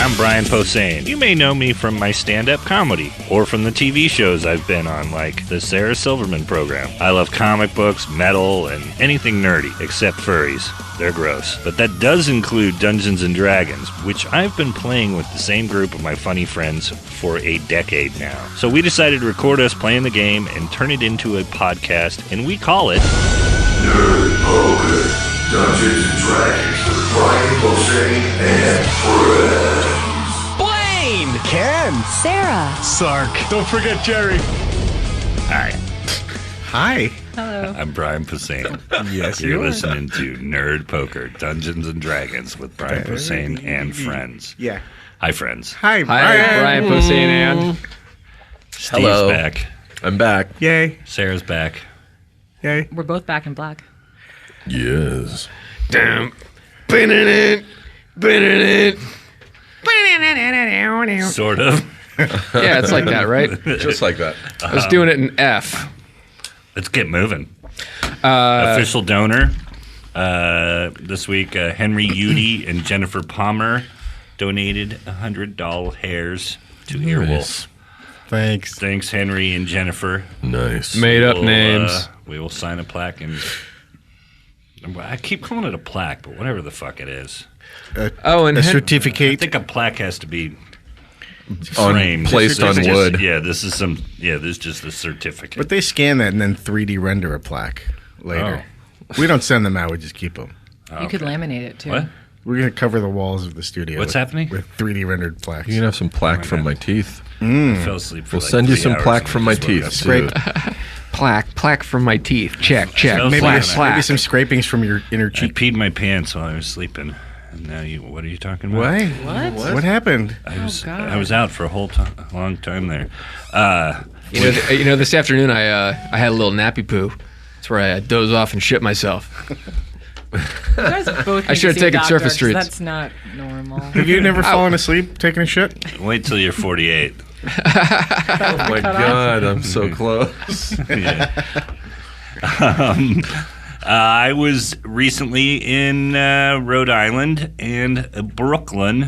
I'm Brian Posehn. You may know me from my stand-up comedy or from the TV shows I've been on, like the Sarah Silverman program. I love comic books, metal, and anything nerdy, except furries. They're gross. But that does include Dungeons & Dragons, which I've been playing with the same group of my funny friends for a decade now. So we decided to record us playing the game and turn it into a podcast, and we call it Nerd Poker. Dungeons & Dragons with Brian Posehn and friends. Blaine! Ken! Sarah! Sark. Don't forget Jerry. Hi. Hi. Hello. I'm Brian Posehn. Yes, You're you are. listening to Nerd Poker, Dungeons & Dragons with Brian Posehn and friends. Yeah. Hi, friends. Hi, Hi, Brian Posehn and... Steve's Hello. back. I'm back. Yay. Sarah's back. Yay. We're both back in black. Yes. Sort of. Yeah, it's like that, right? Just like that. I was doing it in F. Let's get moving. Official donor this week, Henry Udy and Jennifer Palmer donated $100 hairs to Earwolf. Thanks. Thanks, Henry and Jennifer. Nice. Made up We'll, names. We will sign a plaque, and I keep calling it a plaque, but whatever the fuck it is. Oh, and A I certificate. think a plaque has to be On- framed. placed This on is just- wood. Yeah, this is some. Yeah, this is just a certificate. But they scan that and then 3D render a plaque later. We don't send them out. We just keep them. You could laminate it too. What? We're going to cover the walls of the studio. What's happening? With 3D rendered plaques. You can have some plaque from my teeth. I fell asleep for We'll like send you 3 some hours plaque and from I my just woke teeth. up. Scrape. plaque from my teeth. Check. Maybe Plaque, some- plaque. Maybe some scrapings from your inner I cheek. peed my pants while I was sleeping. And now you. What are you talking about? Why? What? What happened? I was out for a long time there. You know, this afternoon I had a little nappy poo. That's where I doze off and shit myself. You guys both I need should have to see a taken doctor, surface 'cause streets. That's not normal. Have you never fallen asleep taking a shit? Wait till you're 48. Oh my God, I'm so close. I was recently in Rhode Island and Brooklyn.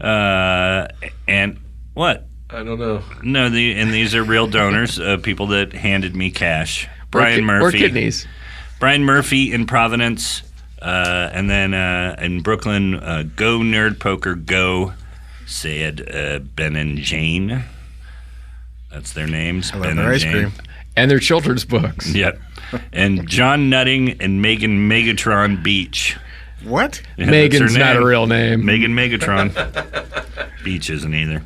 And what? I don't know. No, these are real donors, people that handed me cash. Brian Or Murphy. kidneys. Brian Murphy in Providence. And then in Brooklyn, Go Nerd Poker Go said Ben and Jane. That's their names. I love Ben their and ice Jane. cream. And their children's books. Yep. And John Nutting and Megan Megatron Beach. What? Yeah, that's Megan's her not a name. real name. Megan Megatron. Beach isn't either.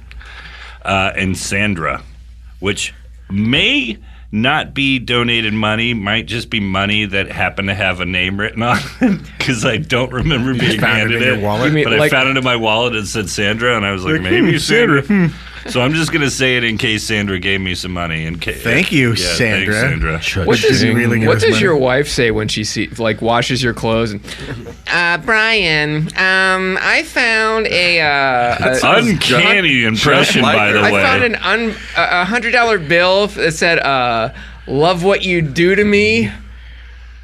And Sandra, which may not be donated money, might just be money that happened to have a name written on it, because I don't remember being found it handed in your wallet? You mean But I like- found it in my wallet and it said Sandra, and I was like, Like, maybe Sandra. Sandra. So I'm just going to say it in case Sandra gave me some money. Thank you, Yeah, Sandra. Thanks, Sandra. What does, Did you really give what us does money? your wife say when she washes your clothes? And, Brian, I found Uncanny impression, like by her. the I way. found a $100 bill that said, "Love what you do to me,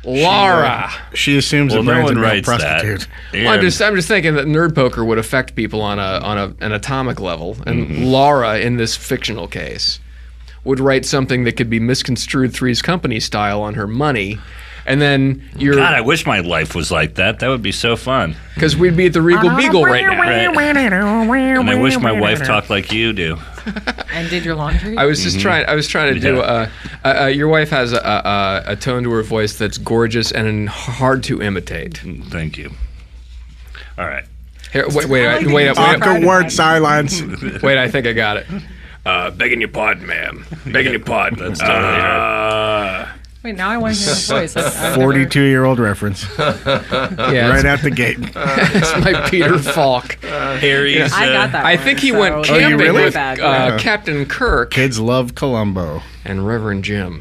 Laura." She assumes Well, that no Brian's a one male writes prostitute. that. Well, I'm And- just thinking that nerd poker would affect people on an atomic level, and Laura in this fictional case would write something that could be misconstrued Three's Company style on her money, and then you're God, I wish my life was like that. That would be so fun. because we'd be at the Regal Beagle right now. Right. And I wish my wife talked like you do. And did your laundry? I was just trying. I was trying to do. Your wife has a tone to her voice that's gorgeous and hard to imitate. Thank you. All right. Here, wait. Awkward silence. Wait, I think I got it. Begging your pardon, ma'am. Begging your pardon. That's totally her. Wait, now I want to hear his voice. I've 42-year-old reference. Yeah, Right out the gate. it's my Peter Falk. Harry's. I got that. I one, think he so went it's camping not really? with bad. Captain Kirk Kids love Columbo. and Reverend Jim.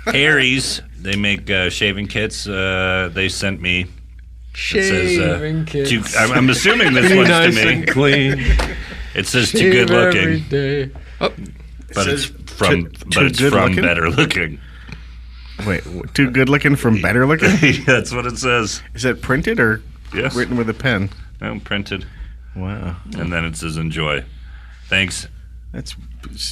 Harry's. They make shaving kits. They sent me. It Shaving says, kits. I'm assuming this one's to me. clean. It says too Shave good every looking, day. Oh, but it's says from too good looking? better looking. Wait, too good looking from better looking? That's what it says. Is that printed or Yes. written with a pen? No, printed. Wow. And then it says enjoy. Thanks, That's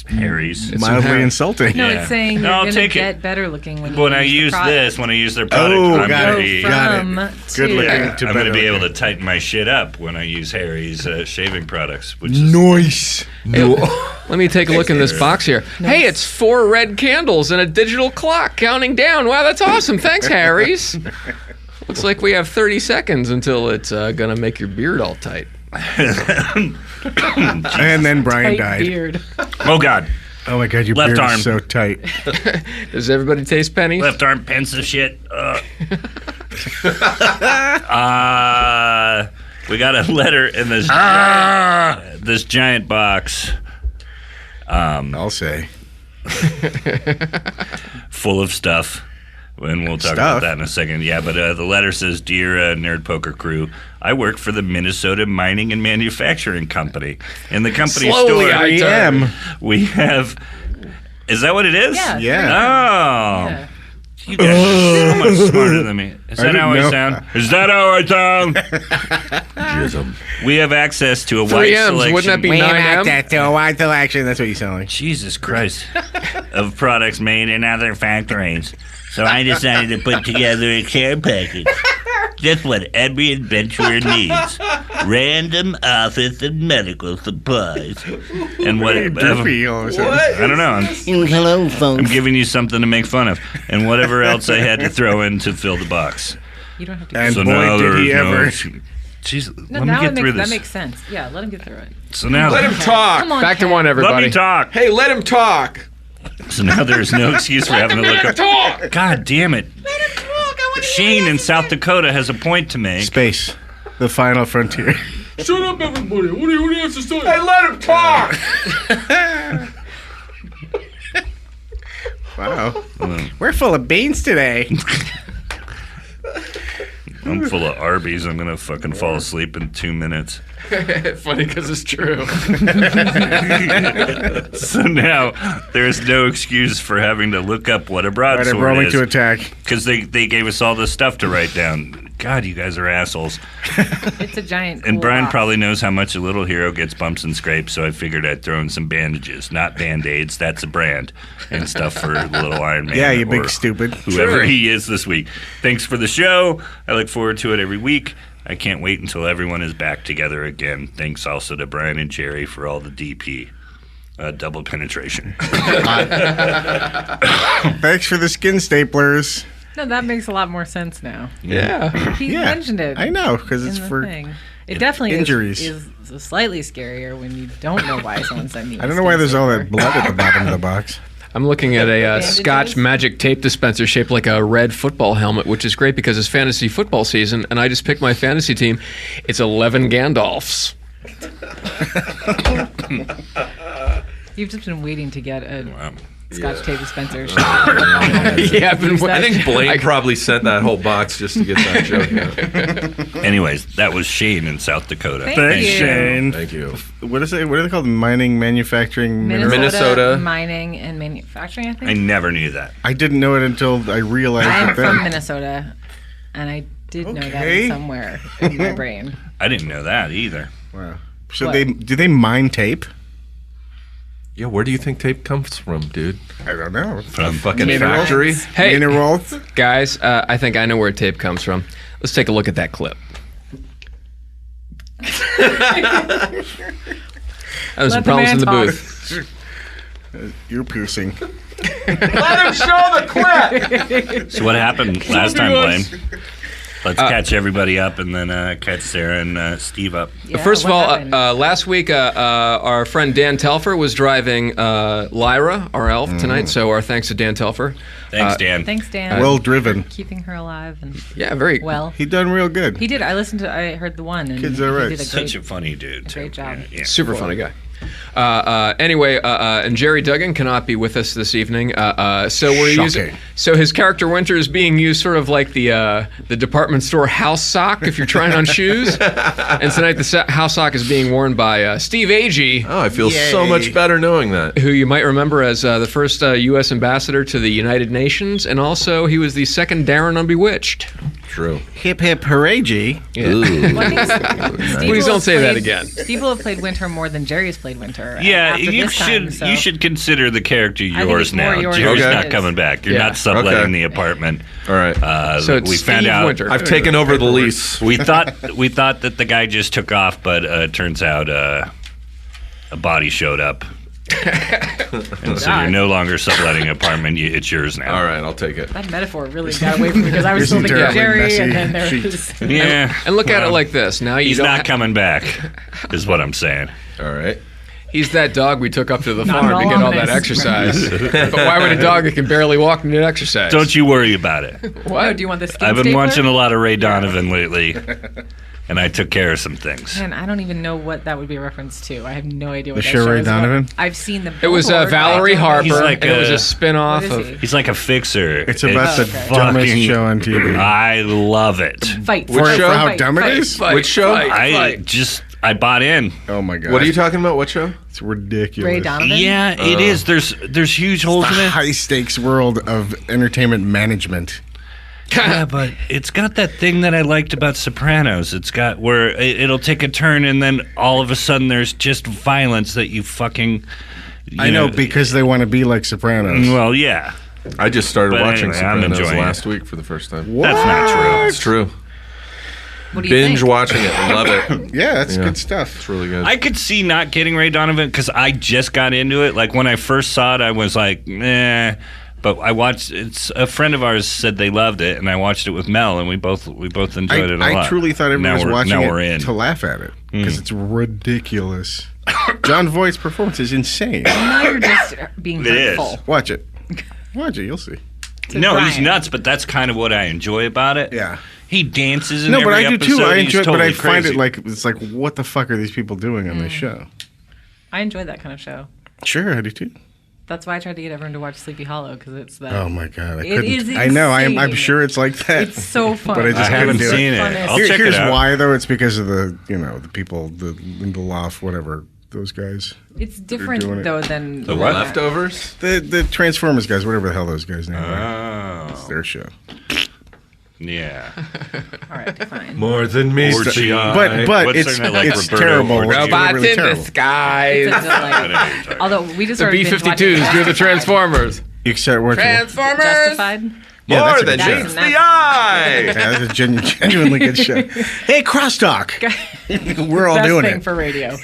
Harry's. mildly insulting. No, Yeah. it's saying No, you're I'll going take to it. get better looking when When you I use use the product. this, when I use their product, Oh, I'm got gonna it. be, Got From it. to- Good looking yeah, to I'm going to better be able to looking. tighten my shit up when I use Harry's shaving products, which is Nice. Let me take a look in this box here. Hey, it's 4 red candles and a digital clock counting down. Wow, that's awesome. Thanks, Harry's. Looks like we have 30 seconds until it's going to make your beard all tight. And then Brian Tight died. beard. oh god, Oh my god, your Left beard arm. is so tight. Does everybody taste pennies? left arm pensive shit. We got a letter in this this giant box I'll say. full of stuff. And we'll talk about that in a second. Yeah, but the letter says, Dear Nerd Poker Crew, I work for the Minnesota Mining and Manufacturing Company. In the company Slowly, store, I am. we have... Is that what it is? Yeah. Yeah. Oh. Yeah. You guys are so much smarter than me. Is that didn't how I know. sound? Is that how I sound? We have access to a wide 3 M's, selection... wouldn't that be 9M? to a wide selection. That's what you sound like. Jesus Christ. Of products made in other factories. So I decided to put together a care package. Just what every adventurer needs. Random office and medical supplies. And whatever. Drippy all of a sudden. I don't know. Hello, folks. I'm giving you something to make fun of. And whatever else I had to throw in to fill the box. You don't have to. And So boy, now did he there's no- ever. Jeez, no, let me now get through that this. makes sense. Yeah, let him get through it. So now, Let him talk. Come on, Back to Ken. one, let everybody. me talk. Hey, let him talk. So now there's no excuse for having to look up. Talk. God damn it. Shane in South Dakota has a point to make. Space. The final frontier. Shut up, everybody. What do you have to say? Hey, let him talk. Wow. We're full of beans today. I'm full of Arby's. I'm gonna fucking fall asleep in 2 minutes. Funny because it's true. So now there's no excuse for having to look up what a Right, broadsword rolling is to attack. because they gave us all this stuff to write down. God, you guys are assholes. It's a giant. And cool Brian box. probably knows how much a little hero gets bumps and scrapes, so I figured I'd throw in some bandages, not Band-Aids. That's a brand and stuff for little Iron Man. Yeah, you or big stupid. whoever he is this week. Thanks for the show. I look forward to it every week. I can't wait until everyone is back together again. Thanks also to Brian and Jerry for all the DP. Double penetration. Thanks for the skin staplers. No, that makes a lot more sense now. Yeah. He Yeah, mentioned it. I know, because in it's the for. thing. It definitely injuries. is slightly scarier when you don't know why someone sent me. I don't know why there's all that blood at the bottom of the box. I'm looking at a Bandages? Scotch magic tape dispenser shaped like a red football helmet, which is great because it's fantasy football season, and I just picked my fantasy team. It's 11 Gandalfs. You've just been waiting to get a Wow. Scotch tape dispenser. Yeah, I've been. I think Blaine probably sent that whole box just to get that joke out. Anyways, that was Shane in South Dakota. Thank Thanks, you. Shane. Thank you. What is it? What are they called? Mining, manufacturing, mineral. Minnesota. mining and manufacturing. I I think. never knew that. I didn't know it until I realized I am it from then. Minnesota, and I did know that Okay. somewhere in my brain. I didn't know that either. Wow. So What? do they mine tape? Yeah, where do you think tape comes from, dude? I don't know. A fucking Minerals? factory? Hey, Minerals? guys, I think I know where tape comes from. Let's take a look at that clip. That was some Let the problems in man the talk. booth. Ear piercing. Let him show the clip. So what happened last time, Blaine? Let's catch everybody up and then catch Sarah and Steve up. Yeah, First of what all, happened? last week our friend Dan Telfer was driving Lyra, our elf, tonight. So our thanks to Dan Telfer. Thanks, Dan. Thanks, Dan. Well driven. keeping her alive and Yeah, very well. He done real good. He did. I heard the one. And Kids are right. He did a great, Such a funny dude. too. great job. Yeah. super funny guy. Anyway, and Jerry Duggan cannot be with us this evening. So we're using. Shocking. So his character Winter is being used sort of like the department store house sock if you're trying on shoes. And tonight the house sock is being worn by Steve Agee, Oh, I feel so Yay. much better knowing that. who you might remember as the first U.S. ambassador to the United Nations, and also he was the second Darren on Bewitched. True. Hip hip hooray, G. Yeah. Well, I think Steve Please will don't have say that played- again. Steve will have played Winter more than Jerry's played Winter. Yeah, after you this should time, so. you should consider the character think yours it's more now. yours Jerry's than not his. coming back. You're Yeah. not subletting Okay. the apartment. All right. So it's we found Steve out. Winter. I've taken over the lease. We thought that the guy just took off, but it turns out a body showed up, and so you're no longer subletting an apartment. It's yours now. All right, I'll take it. That metaphor really got away from me because I was still Here's thinking a of Jerry, messy and then there sheet. was. Yeah, And look at it well, like this. Now you he's don't not ha- coming back, is what I'm saying. All right. He's that dog we took up to the Not farm to all get all that ominous. exercise. But why would a dog that can barely walk need exercise? Don't you worry about it. Oh, do you want the skin I've been stapler? watching a lot of Ray Donovan lately, and I took care of some things. Man, I don't even know what that would be a reference to. I have no idea what The that show show Ray is about. Donovan? I've seen the. It was billboard, but I Valerie don't know. Harper, He's like and it was a- a spin-off What is of... he? He's like a fixer. It's about the okay. dumbest fucking- show on TV. I love it. Fight. Which fight, show? fight, How dumb it fight. is? Which show? I bought in. Oh my god. What are you talking about? What show? It's ridiculous. Ray Donovan. Yeah, it is. There's huge holes The in it. high stakes world of entertainment management. Yeah, but it's got that thing that I liked about Sopranos. It's got where it'll take a turn and then all of a sudden there's just violence that you fucking. I know because they want to be like Sopranos. Well, yeah, I just started But watching anyway, I'm Sopranos enjoying last week for the first time. that's not true. It's true. What do you Binge think? watching it. I love it. Yeah, that's Yeah. good stuff. It's really good. I could see not getting Ray Donovan because I just got into it. Like when I first saw it, I was like, nah. But I watched. It's a friend of ours said they loved it, and I watched it with Mel, and we both enjoyed it a lot. I truly thought everyone was watching now it we're in. to laugh at it because it's ridiculous. John Voight's performance is insane. Now you're just being It is. hurtful. Watch it. Watch it. You'll see. to No, he's Brian. nuts, but that's kind of what I enjoy about it. Yeah. He dances in No, every but I do episode. too. I He's enjoy it, but totally I find crazy. it like it's like what the fuck are these people doing on this show? I enjoy that kind of show. Sure, I do too. That's why I tried to get everyone to watch Sleepy Hollow because it's that. Oh my god, I It couldn't. is I know. I'm insane. sure it's like that. It's so fun. But I just I haven't couldn't do seen it. it. Funnest. I'll check Here's it out. why though. It's because of the the people, the Lindelof, whatever those guys. It's doing different it. though than The what? Leftovers? The Transformers guys, whatever the hell those guys' names are. It's Oh, their show. yeah. All right, fine. More than me. Orgy. But What's it's their name, like it's Roberto terrible. Orgy? It's Robots really in the terrible. It's skies. a delight. Although we just The started binge watching B-52s do the Justified. Transformers. Except we're Transformers! Justified. Yeah, More that's a than good meets show. the eye. Yeah, that's a genuinely good show. Hey, crosstalk. We're all Best doing thing it. for radio.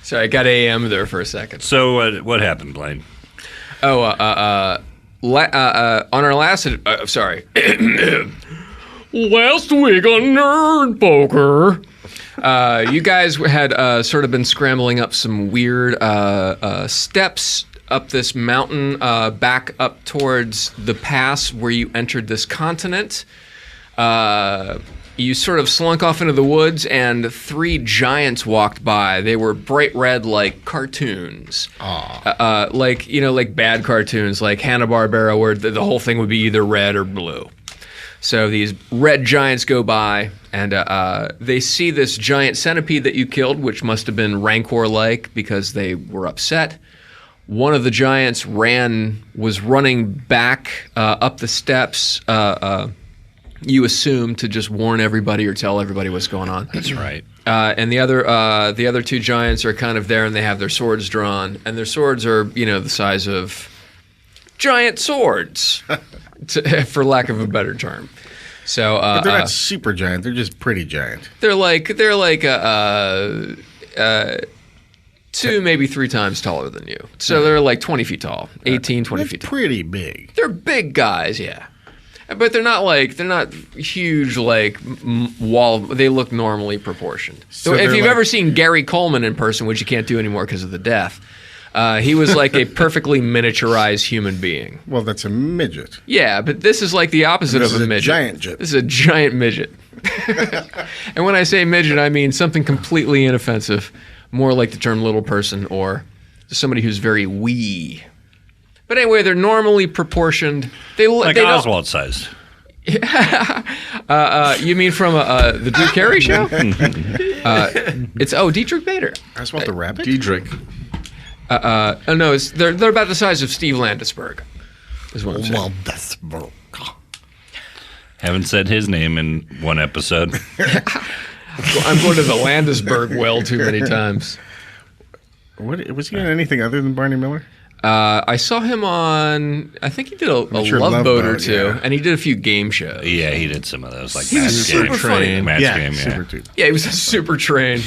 Sorry, I got AM there for a second. So what happened, Blaine? Oh, on our last, sorry, last week on Nerd Poker, you guys had sort of been scrambling up some weird steps up this mountain, back up towards the pass where you entered this continent. You sort of slunk off into the woods, and 3 giants walked by. They were bright red, like cartoons. Like, you know, like bad cartoons, like Hanna-Barbera, where the whole thing would be either red or blue. So these red giants go by, and they see this giant centipede that you killed, which must have been Rancor-like because they were upset. One of the giants was running back up the steps. You assume to just warn everybody or tell everybody what's going on. That's right. And the other 2 giants are kind of there, and they have their swords drawn, and their swords are, you know, the size of giant swords, for lack of a better term. So But they're not super giant. They're just pretty giant. they're like 2, maybe 3 times taller than you. So they're like 20 feet tall, 18, 20 That's feet tall. pretty big. They're big guys, yeah. But they're not huge like wall. They look normally proportioned. So if they're you've like- ever seen Gary Coleman in person, which you can't do anymore because of the death, he was like a perfectly miniaturized human being. Well, that's a midget. Yeah, but this is like the opposite This of is a a midget. giant jit. This is a giant midget. And when I say midget, I mean something completely inoffensive, more like the term little person or somebody who's very wee. But anyway, they're normally proportioned. Like they don't- Oswald sized. You mean from the Drew Carey show? It's Dietrich Bader. Oswald the rabbit. Diedrich. Oh no, they're about the size of Steve Landisberg. Is what I'm saying. Well, that's Haven't said his name in one episode. I'm going to the Landisberg well too many times. What was he in anything other than Barney Miller? I saw him on. I think he did a sure Love Boat or Boat, two, yeah. and he did a few game shows. Yeah, he did some of those, like He was Match super Game. funny. Match Game, yeah. Super dude. Yeah, he was a Super Train.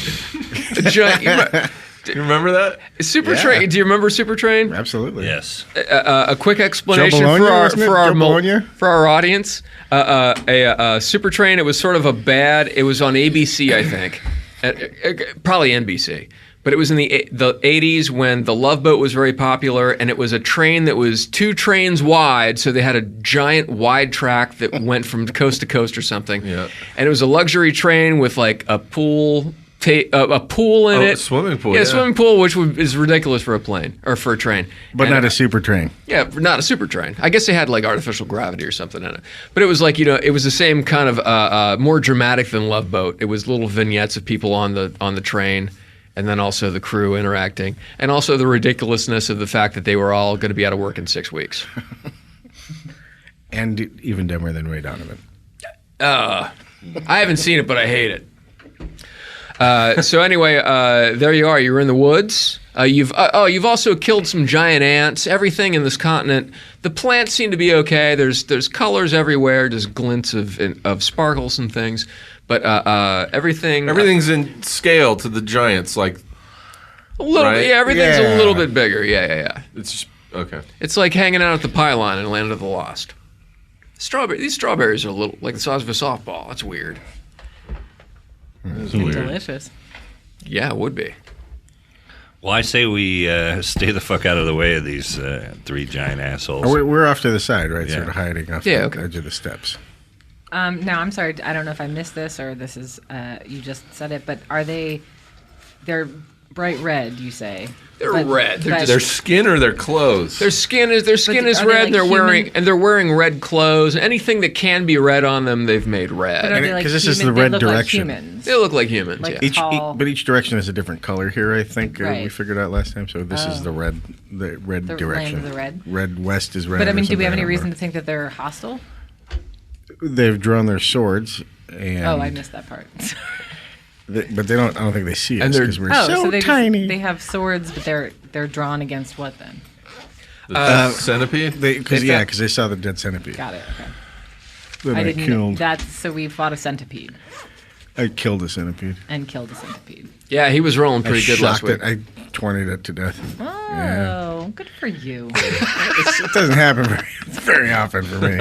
A giant, Do you remember that? Super Yeah. Train. Do you remember Super Train? Absolutely. Yes. A quick explanation Joe Bologna, wasn't it? Joe mul- Bologna? for our audience. A Super Train. It was sort of a bad. It was on ABC, I think, probably NBC. But it was in the 80s when the Love Boat was very popular, and it was a train that was 2 trains wide, so they had a giant wide track that went from coast to coast or something. Yeah. And it was a luxury train with like a pool. A pool in it. Swimming pool, Yeah, yeah. swimming pool, which is ridiculous for a plane or for a train. But And- not a super train. yeah, not a super train. I guess they had like artificial gravity or something in it. But it was like, it was the same kind of more dramatic than Love Boat. It was little vignettes of people on the train, and then also the crew interacting, and also the ridiculousness of the fact that they were all going to be out of work in 6 weeks. And even dumber than Ray Donovan. I haven't seen it, but I hate it. So anyway, there you are. You're in the woods. You've also killed some giant ants. Everything in this continent. The plants seem to be okay. There's colors everywhere. Just glints of sparkles and things. But everything. Everything's in scale to the giants. Like a little. right? Yeah, everything's a Yeah. little bit bigger. Yeah. it's just okay. It's like hanging out at the pylon in Land of the Lost. These strawberries are a little like the size of a softball. That's weird. It's weird. Delicious. Yeah, it would be. Well, I say we stay the fuck out of the way of these 3 giant assholes. Oh, we're off to the side, right? Yeah. Sort of hiding off Yeah, the okay. edge of the steps. Now, I'm sorry. I don't know if I missed this or this is you just said it, but they're bright red? You say They're But- red. They're but- just Their skin or their clothes? Their skin is are red. they And like they're wearing red clothes. Anything that can be red on them, they've made But red. are they like 'cause this is human- the red they look like direction. humans. They look like humans. Like- yeah. Tall. But each direction is a different color here. I think we Right. figured out last time. So this is Oh. the red The direction. land of the red. Red west is red. But I or mean, do we have something, any don't reason know. to think that they're hostile? They've drawn their swords, and Oh, I missed that part. but they don't. I don't think they see And us they're- because we're Oh, so they tiny. they have swords, but they're drawn against what then? The centipede? Because They've got- they saw the dead centipede. Got it. Okay. That I didn't. killed. That's so we fought a centipede I killed a centipede. and killed a centipede. Yeah, he was rolling I pretty good last shocked week. it. I tornaded it to death. Oh, good for you. It doesn't happen very often for me.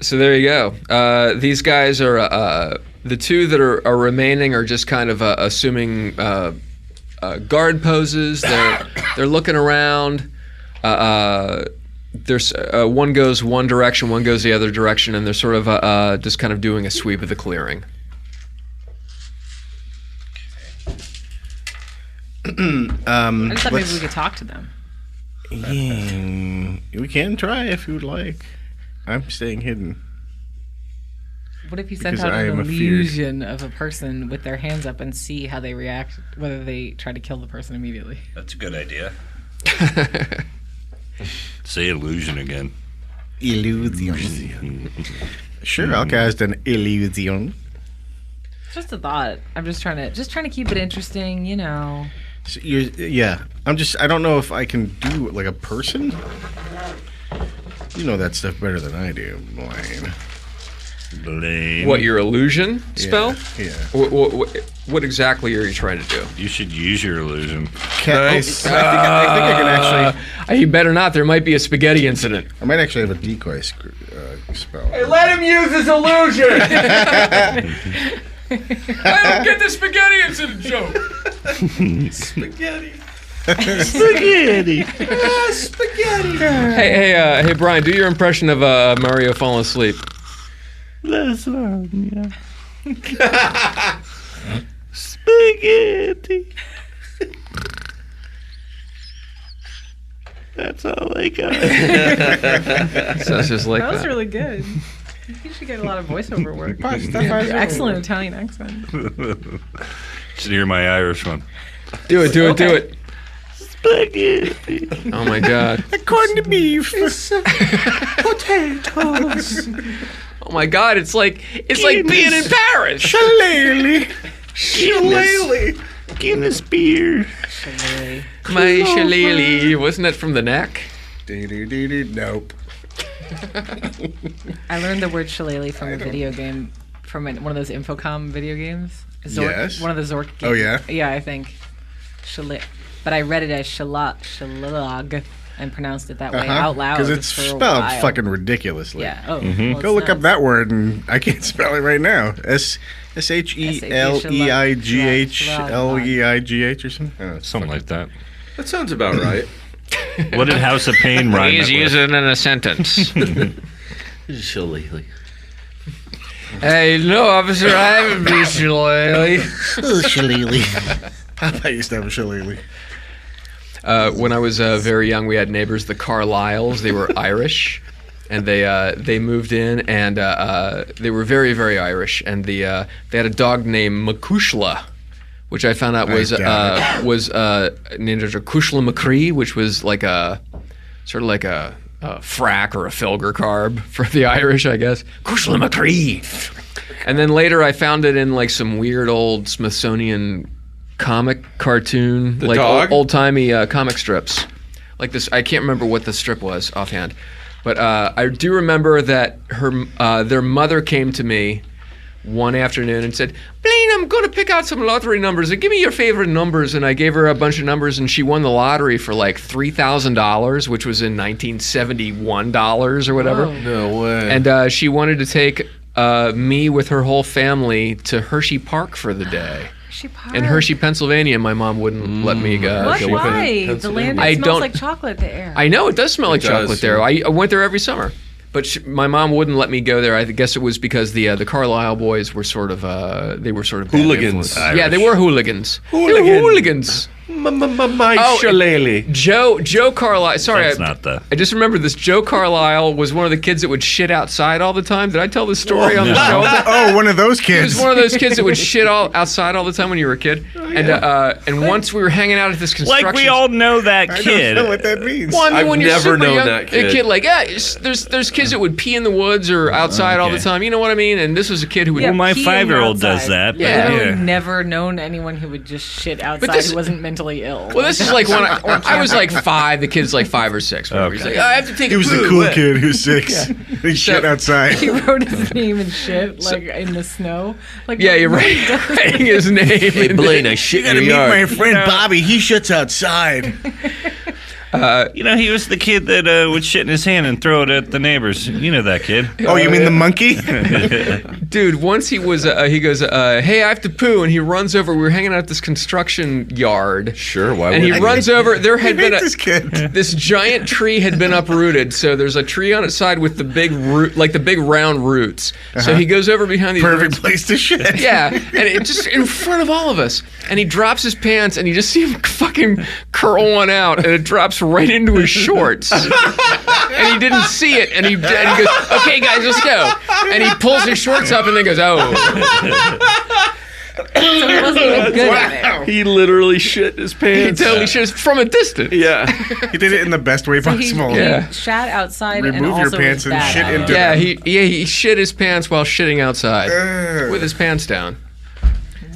So there you go. These guys are the 2 that are remaining are just kind of assuming guard poses. They're looking around. There's one goes one direction, one goes the other direction, and they're sort of just kind of doing a sweep of the clearing. I just thought maybe let's- we could talk to them. We can try if you would like. I'm staying hidden. What if you sent Because out I an am afeared. illusion of a person with their hands up and see how they react, whether they try to kill the person immediately? That's a good idea. Say illusion again. Illusion. Sure, I'll cast an illusion. Just a thought. I'm just trying to keep it interesting, you know. So yeah, I don't know if I can do like a person. You know that stuff better than I do, Blaine. Blame. What, your illusion spell? Yeah. What exactly are you trying to do? You should use your illusion. Nice. I think I can actually. You better not. There might be a spaghetti incident. I might actually have a decoy spell. Let him use his illusion. I don't get the spaghetti incident joke. Spaghetti. Hey, Brian, do your impression of Mario falling asleep. Spaghetti. That's all I got. So it's just like That was that. really good. You should get a lot of voiceover work. Pasta, Your pasta. excellent Italian accent. Should hear my Irish one. Do it. Okay. Oh my god. Corned beef. Potatoes. Oh my god, it's like being in Paris. Shillelagh. Shillelagh. Guinness beer. My shillelagh. Wasn't that from The Knack? Nope. I learned the word shillelagh from a video game, from one of those Infocom video games. Yes. One of the Zork games. Oh, yeah? Yeah, I think. But I read it as shillag and pronounced it that way out loud. Because it's for a spelled while. fucking ridiculously. Yeah. Oh. Mm-hmm. Well, Go look it's up nuts. that word, and I can't spell it right now. SHELEIGHLEIGH or something? Oh, Something like that. That sounds about right. What did House of Pain rhyme Please it use with? it in a sentence. Shillelagh. Hey, no, officer, I haven't been shillelagh. Shillelagh. Papa used to have a shillelagh. When I was very young, we had neighbors, the Carlyles. They were Irish, and they moved in, and they were very, very Irish. And they had a dog named Macushla, which I found out was named after Cushla McCree, which was like a sort of like a frack or a Felger carb for the Irish, I guess. Cushla McCree. And then later, I found it in like some weird old Smithsonian comic cartoon, The like dog? old timey comic strips, like this. I can't remember what the strip was offhand, but I do remember that their mother came to me one afternoon and said, "Blaine, I'm going to pick out some lottery numbers and give me your favorite numbers." And I gave her a bunch of numbers, and she won the lottery for like $3,000, which was in 1971 dollars or whatever. Whoa. No way. And she wanted to take me with her whole family to Hershey Park for the day. In Hershey, Pennsylvania, my mom wouldn't let me go. What? go with her. Why? The land I that smells don't- like chocolate. The air. I know it does smell like It does, chocolate there. yeah. I went there every summer, but my mom wouldn't let me go there. I guess it was because the Carlisle boys were sort of bad Hooligans. influence. Yeah, they were hooligans. They were Hooligan. hooligans. My Oh, shillelagh. Joe Carlisle. Sorry, That's not the. I just remembered this. Joe Carlisle was one of the kids that would shit outside all the time. Did I tell this story on the show? Oh, one of those He was kids. one of those kids that would shit outside all the time when you were a kid. And once we were hanging out at this construction. Like we all know that I kid. don't know what that means. Well, I mean, I've when you're never super known young, that kid. A kid like, there's kids that would pee in the woods or outside all the Okay. time. You know what I mean? And this was a kid who would. Yeah, Well, my pee in 5-year-old your does outside. that. But Yeah. I've yeah. never known anyone who would just shit outside this- who wasn't mentally ill. Well, this is like when I was like 5. The kid's like 5 or 6. Whatever. He's Okay. like, I have to take. He was the a poo." cool kid who's 6. He shit outside. he wrote his name and shit like in the snow. Like Yeah, what- you're what right. he does. Writing his name. in the- I shit You gotta meet my friend Bobby. He shits outside. You know, he was the kid that would shit in his hand and throw it at the neighbors. You know that kid. Oh, you mean the monkey? Dude, once he was, he goes, hey, I have to poo, and he runs over. We were hanging out at this construction yard. Sure, why And he wouldn't runs over. There I had been hate a, this kid. this giant tree had been uprooted. So there's a tree on its side with the big root, like the big round roots. So he goes over behind these Perfect roots. place to shit. Yeah, and it just in front of all of us. And he drops his pants, and you just see him fucking curl one out, and it drops right into his shorts. And he didn't see it, and he goes, "Okay, guys, let's go." And he pulls his shorts up, and then goes, "Oh." So he wasn't even good at it. He literally shit his He pants. totally shit from a distance. Yeah. He did it in the best way He, possible. Yeah. he shat outside and Remove your also pants was and bad shit at it. into Yeah, he shit his pants while shitting outside with his pants down.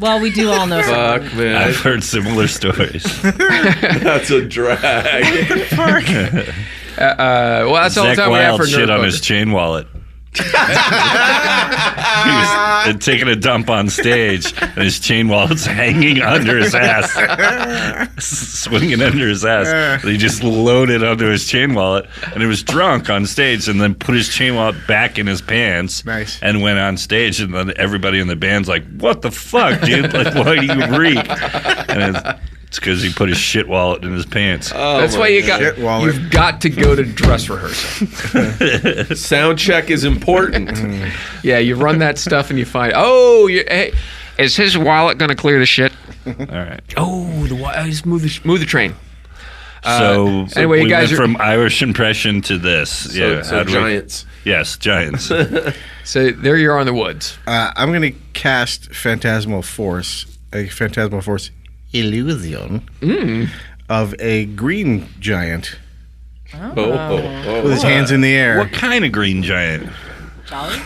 Well, we do all know someone. Fuck, man. I've heard similar stories. That's a drag. Well, that's all the Zach time we have Wilde for shit Nerd on Poker. his chain wallet. He was taking a dump on stage, and his chain wallet's hanging under his ass, swinging under his ass. And he just loaded onto his chain wallet, and he was drunk on stage, and then put his chain wallet back in his pants. Nice. And went on stage, and then everybody in the band's like, "What the fuck, dude? Like, why do you reek?" And it's because he put his shit wallet in his pants. That's why you got Shit wallet. you've got to go to dress rehearsal. Sound check is important. Yeah, you run that stuff and you find, hey, is his wallet going to clear the shit? All right. Oh, just move the train. So anyway, you we guys went are- from Irish impression to this. Yeah, So how'd we- Giants. Yes, Giants. So there you are in the woods. I'm going to cast Phantasmal Force, a Phantasmal Force illusion of a green giant Oh. with his hands in the air. What kind of green giant? Jolly?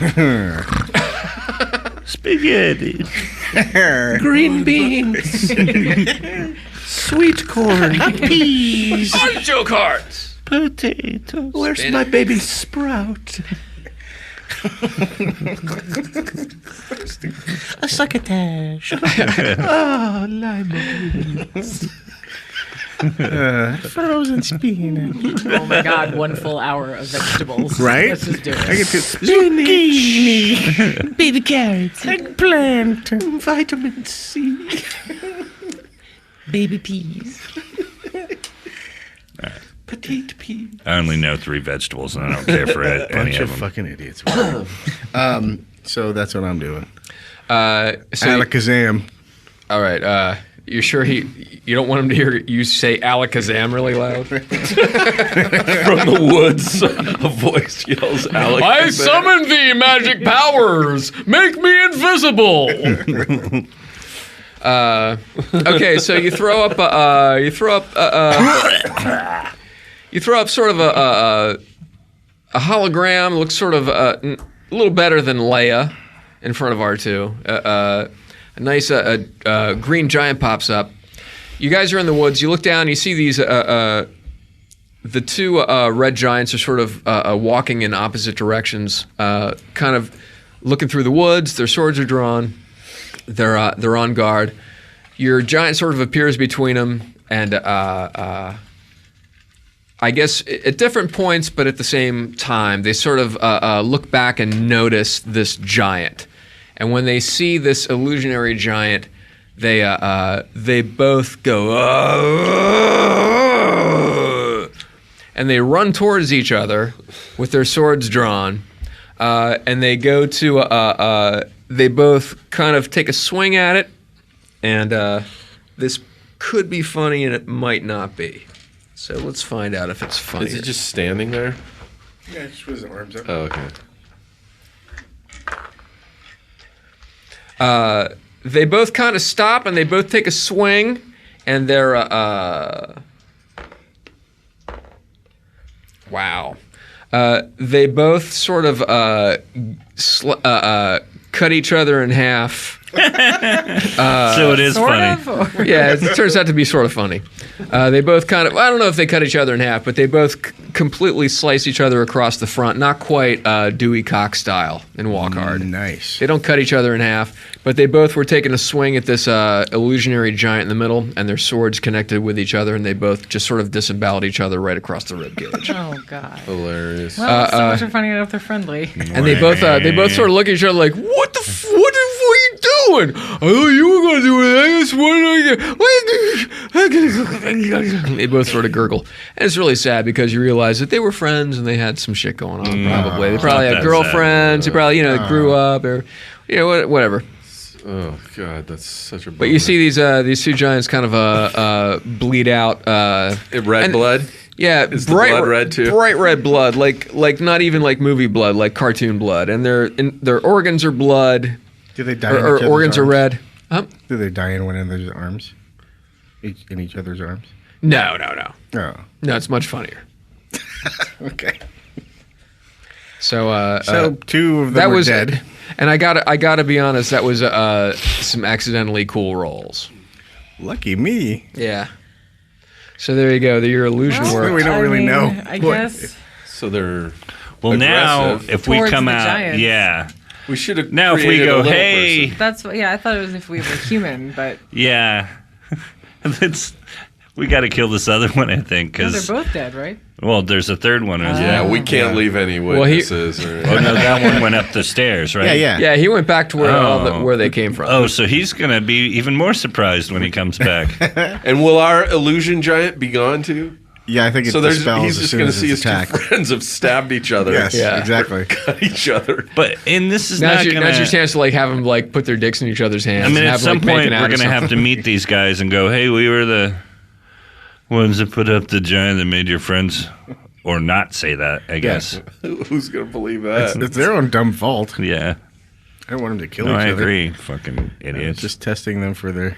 Spaghetti. Green beans. Sweet corn. Peas. Joke hearts. Potatoes. Where's my baby sprout? A succotash. Oh, lime. Frozen spinach. Oh my God, 1 full hour of vegetables. Right? Let's just do it. I get to zucchini, Baby carrots. eggplant. Vitamin C. Baby peas. Petite pea. I only know 3 vegetables, and I don't care for it, any Bunch of of them. fucking idiots. So that's what I'm doing. So Alakazam. all right. You sure you don't want him to hear you say Alakazam really loud? From the woods, a voice yells, Alex. I summon thee, magic powers! Make me invisible! Okay, so you throw up sort of a hologram. Looks sort of a little better than Leia in front of R2. A nice green giant pops up. You guys are in the woods. You look down. You see these. The 2 red giants are sort of walking in opposite directions, kind of looking through the woods. Their swords are drawn. They're on guard. Your giant sort of appears between them, and I guess at different points, but at the same time, they sort of look back and notice this giant. And when they see this illusionary giant, they both go, and they run towards each other with their swords drawn, and they go to. They both kind of take a swing at it, and this could be funny, and it might not be. So let's find out if it's funny. Is he just standing there? Yeah, just with his arms up. Oh, okay. They both kind of stop and they both take a swing, and they're wow. They both sort of cut each other in half. So it is Sort funny. of? Or- Yeah, it turns out to be sort of funny. They both kind of, I don't know if they cut each other in half, but they both completely slice each other across the front. Not quite Dewey Cox style in Walk Hard. Nice. They don't cut each other in half, but they both were taking a swing at this illusionary giant in the middle, and their swords connected with each other, and they both just sort of disemboweled each other right across the ribcage. Oh God. Hilarious. Well, so much for finding out if they're friendly. And they both sort of look at each other like, what the what are you doing? I thought you were going to do it. They both sort of gurgle. And it's really sad because you realize that they were friends and they had some shit going on, probably. They probably Not had that girlfriends. They probably, grew up or, whatever. Oh God, that's such a. But you see these 2 giants kind of bleed out. red blood. Yeah, Is the blood red too? Bright red blood, like not even like movie blood, like cartoon blood, and their organs are blood, Do they die or in each other's organs are arms? red. Huh? Do they die in one another's arms? In each other's arms? No. Oh. No, it's much funnier. Okay. So, So 2 of them that were was dead. and I gotta be honest, that was some accidentally cool rolls. Lucky me. Yeah. So there you go. Your illusion Well, worked. We don't really know I what- guess So they're. Well, now aggressive. if we Towards come the out, giants. yeah. We should have. Now if we created a go, little hey, person. that's what. Yeah, I thought it was if we were human, but yeah, we got to kill this other one, I think, no, because they're both dead, right? well, there's a third one as Yeah, well. we can't leave any Well, he- witnesses. Oh no, that one went up the stairs, right? Yeah. Yeah, he went back to where Oh. where they came from. Oh, so he's gonna be even more surprised when he comes back. And will our illusion giant be gone too? Yeah, I think it So dispels he's as just soon going to as see it's his 2 attacked. friends have stabbed each other. Yes, Yeah. exactly. Cut each other. But and this is Now's not your, gonna. now's your chance to like have them like put their dicks in each other's hands. I mean, and at have some them, like, point making out we're or gonna have to something. meet these guys and go, "Hey, we were the ones that put up the giant that made your friends," or not say that. I guess. Who's going to believe that? It's their own dumb fault. Yeah. I don't want them to kill No, each I other. agree. Fucking idiots. Just testing them for their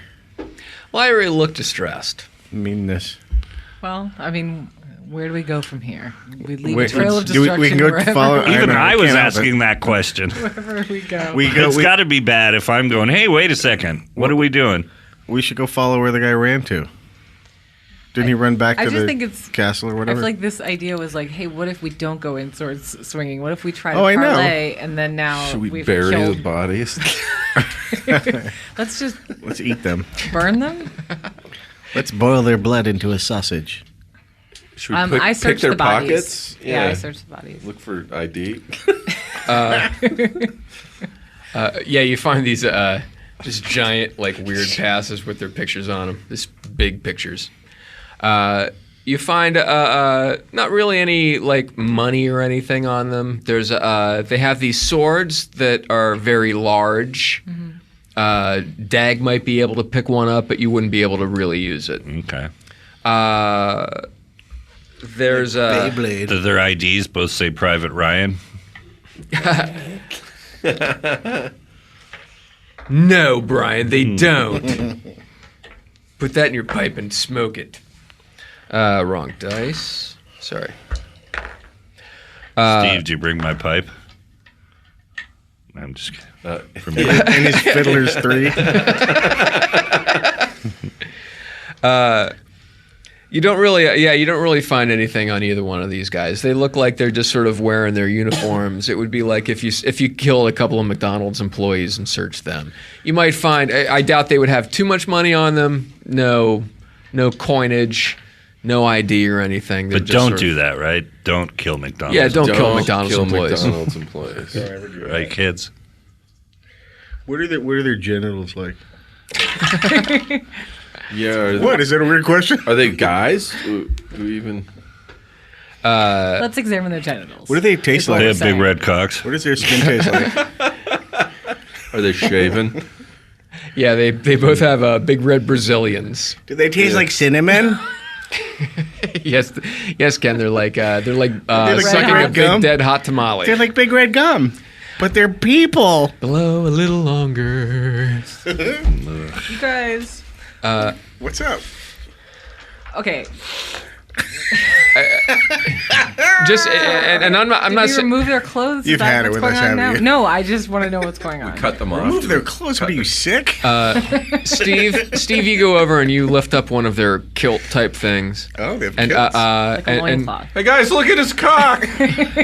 Lyra looked distressed. meanness. Well, I mean, where do we go from here? We leave Wait, a trail of do we- destruction we can go wherever, follow- Even know, I was can't help it. asking that question. wherever we go. It's got to be bad if I'm going, hey, wait a second. What are we doing? We should go follow where the guy ran to. Didn't he run back I to just the think it's- castle or I whatever? feel like this idea was like, hey, what if we don't go in swords swinging? What if we try to Oh, I know. parlay and then now Should we we've bury killed... the bodies? Let's just Let's eat them. burn them? Let's boil their blood into a sausage. Should we I pick searched their the bodies. pockets? Yeah, I searched the bodies. Look for ID. Yeah, you find these just giant, like, weird passes with their pictures on them. This big pictures. You find not really any like money or anything on them. There's they have these swords that are very large. Dag might be able to pick one up, but you wouldn't be able to really use it. Okay. There's Beyblade. Do their IDs both say Private Ryan? no, Brian, they don't. Put that in your pipe and smoke it. Wrong dice. Sorry. Steve, do you bring my pipe? I'm just kidding. For me. And his Fiddler's 3. You don't really find anything on either one of these guys. They look like they're just sort of wearing their uniforms. It would be like if you killed a couple of McDonald's employees and searched them. You might find. I doubt they would have too much money on them. No coinage, no ID or anything. They're But just don't sort of- do that, right? Don't kill McDonald's. Yeah, don't kill McDonald's employees. McDonald's employees. Right, kids? What are their genitals like? Yeah. What? Is that a weird question? Are they guys? Who even? Let's examine their genitals. What do they taste Is what like? They we're have big saying. red cocks. What does their skin taste like? Are they shaven? Yeah, they both have big red Brazilians. Do they taste like cinnamon? yes, Ken. They're like like sucking red a big gum? dead hot tamale. They're like big red gum. But they're people. Blow a little longer. You guys. What's up? Okay. Just and I'm not Did not we saying. remove their clothes? Is You've that had it what's with going us, on haven't now? you? No, I just want to know what's going on. Cut them off. Remove their clothes. What are you, sick? Steve, you go over and you lift up one of their kilt type things. Oh, they have And kilts. Like a loincloth. Hey guys, look at his cock.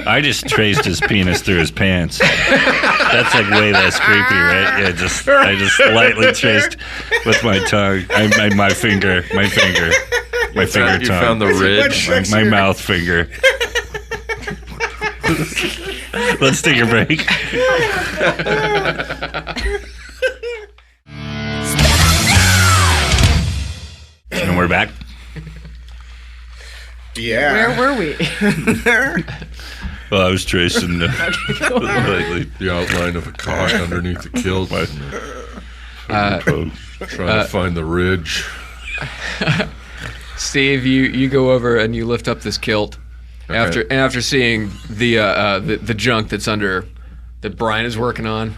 I just traced his penis through his pants. That's like way less creepy, right? Yeah, I just lightly traced with my tongue, my finger You tongue. found the ridge. My mouth finger. Let's take a break. And we're back. Yeah. Where were we? Well, I was tracing the The outline of a cock underneath the kilt. Trying to find the ridge. Steve, you go over and you lift up this kilt after seeing the junk that's under that Brian is working on.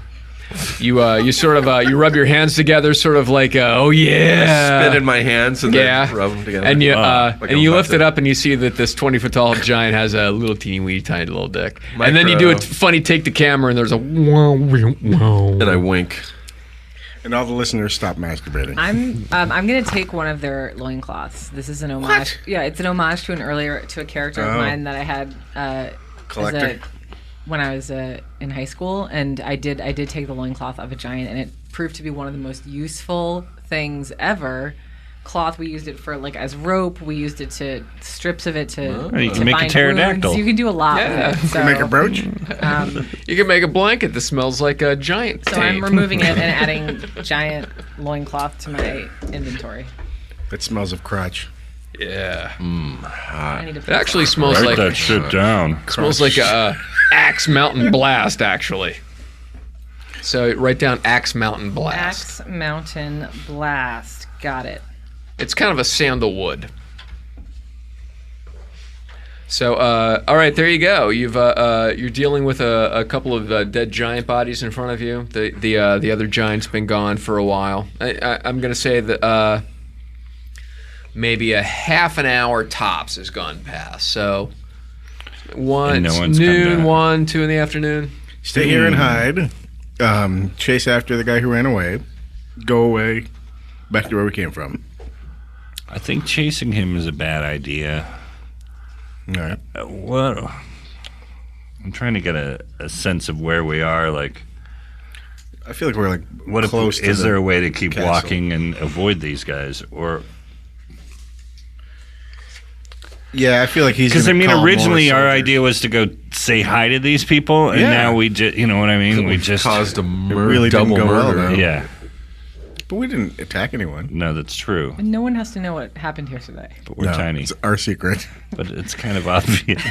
You sort of you rub your hands together, sort of like oh yeah, Spit in my hands and yeah, then rub them together. and you Like and I'm you about lift to- it up and you see that this 20-foot tall giant has a little teeny weeny tiny little dick, and then you do a Micro. funny take the camera and there's a wow, wow. And I wink. And all the listeners stop masturbating. I'm gonna take one of their loincloths. This is an homage. Yeah, it's an homage to a character of Oh. mine that I had Collector. when I was in high school, and I did take the loincloth of a giant, and it proved to be one of the most useful things ever. Cloth, we used it for like as rope. We used it to strips of it to, You to can make a bind pterodactyl. wounds. You can do a lot Yeah. with it. So, You make a brooch? You can make a blanket that smells like a giant. so I'm tape. removing it and adding giant loincloth to my inventory. That smells of crotch. Yeah, I need to it actually smells Write like that shit down. smells like a Axe Mountain Blast, actually. So write down Axe Mountain Blast. Axe Mountain Blast. Got it. It's kind of a sandalwood. So, all right, there you go. You're dealing with a couple of dead giant bodies in front of you. The other giant's been gone for a while. I'm going to say that maybe a half an hour tops has gone past. So And no it's one's come noon, down. 1, 2 in the afternoon. Stay here and hide. Chase after the guy who ran away. Go away. Back to where we came from. I think chasing him is a bad idea. All right. What? I'm trying to get a sense of where we are. Like, I feel like we're like what close if, to is the there a way to keep castle. walking and avoid these guys? Or Yeah, I feel like he's because I gonna mean, call more originally our soldiers. idea was to go say hi to these people, and Yeah. now we just, you know what I mean? We just caused a really didn't double go well, murder. though. yeah. But we didn't attack anyone. No, that's true. And no one has to know what happened here today. But we're No, tiny. It's our secret. But it's kind of obvious.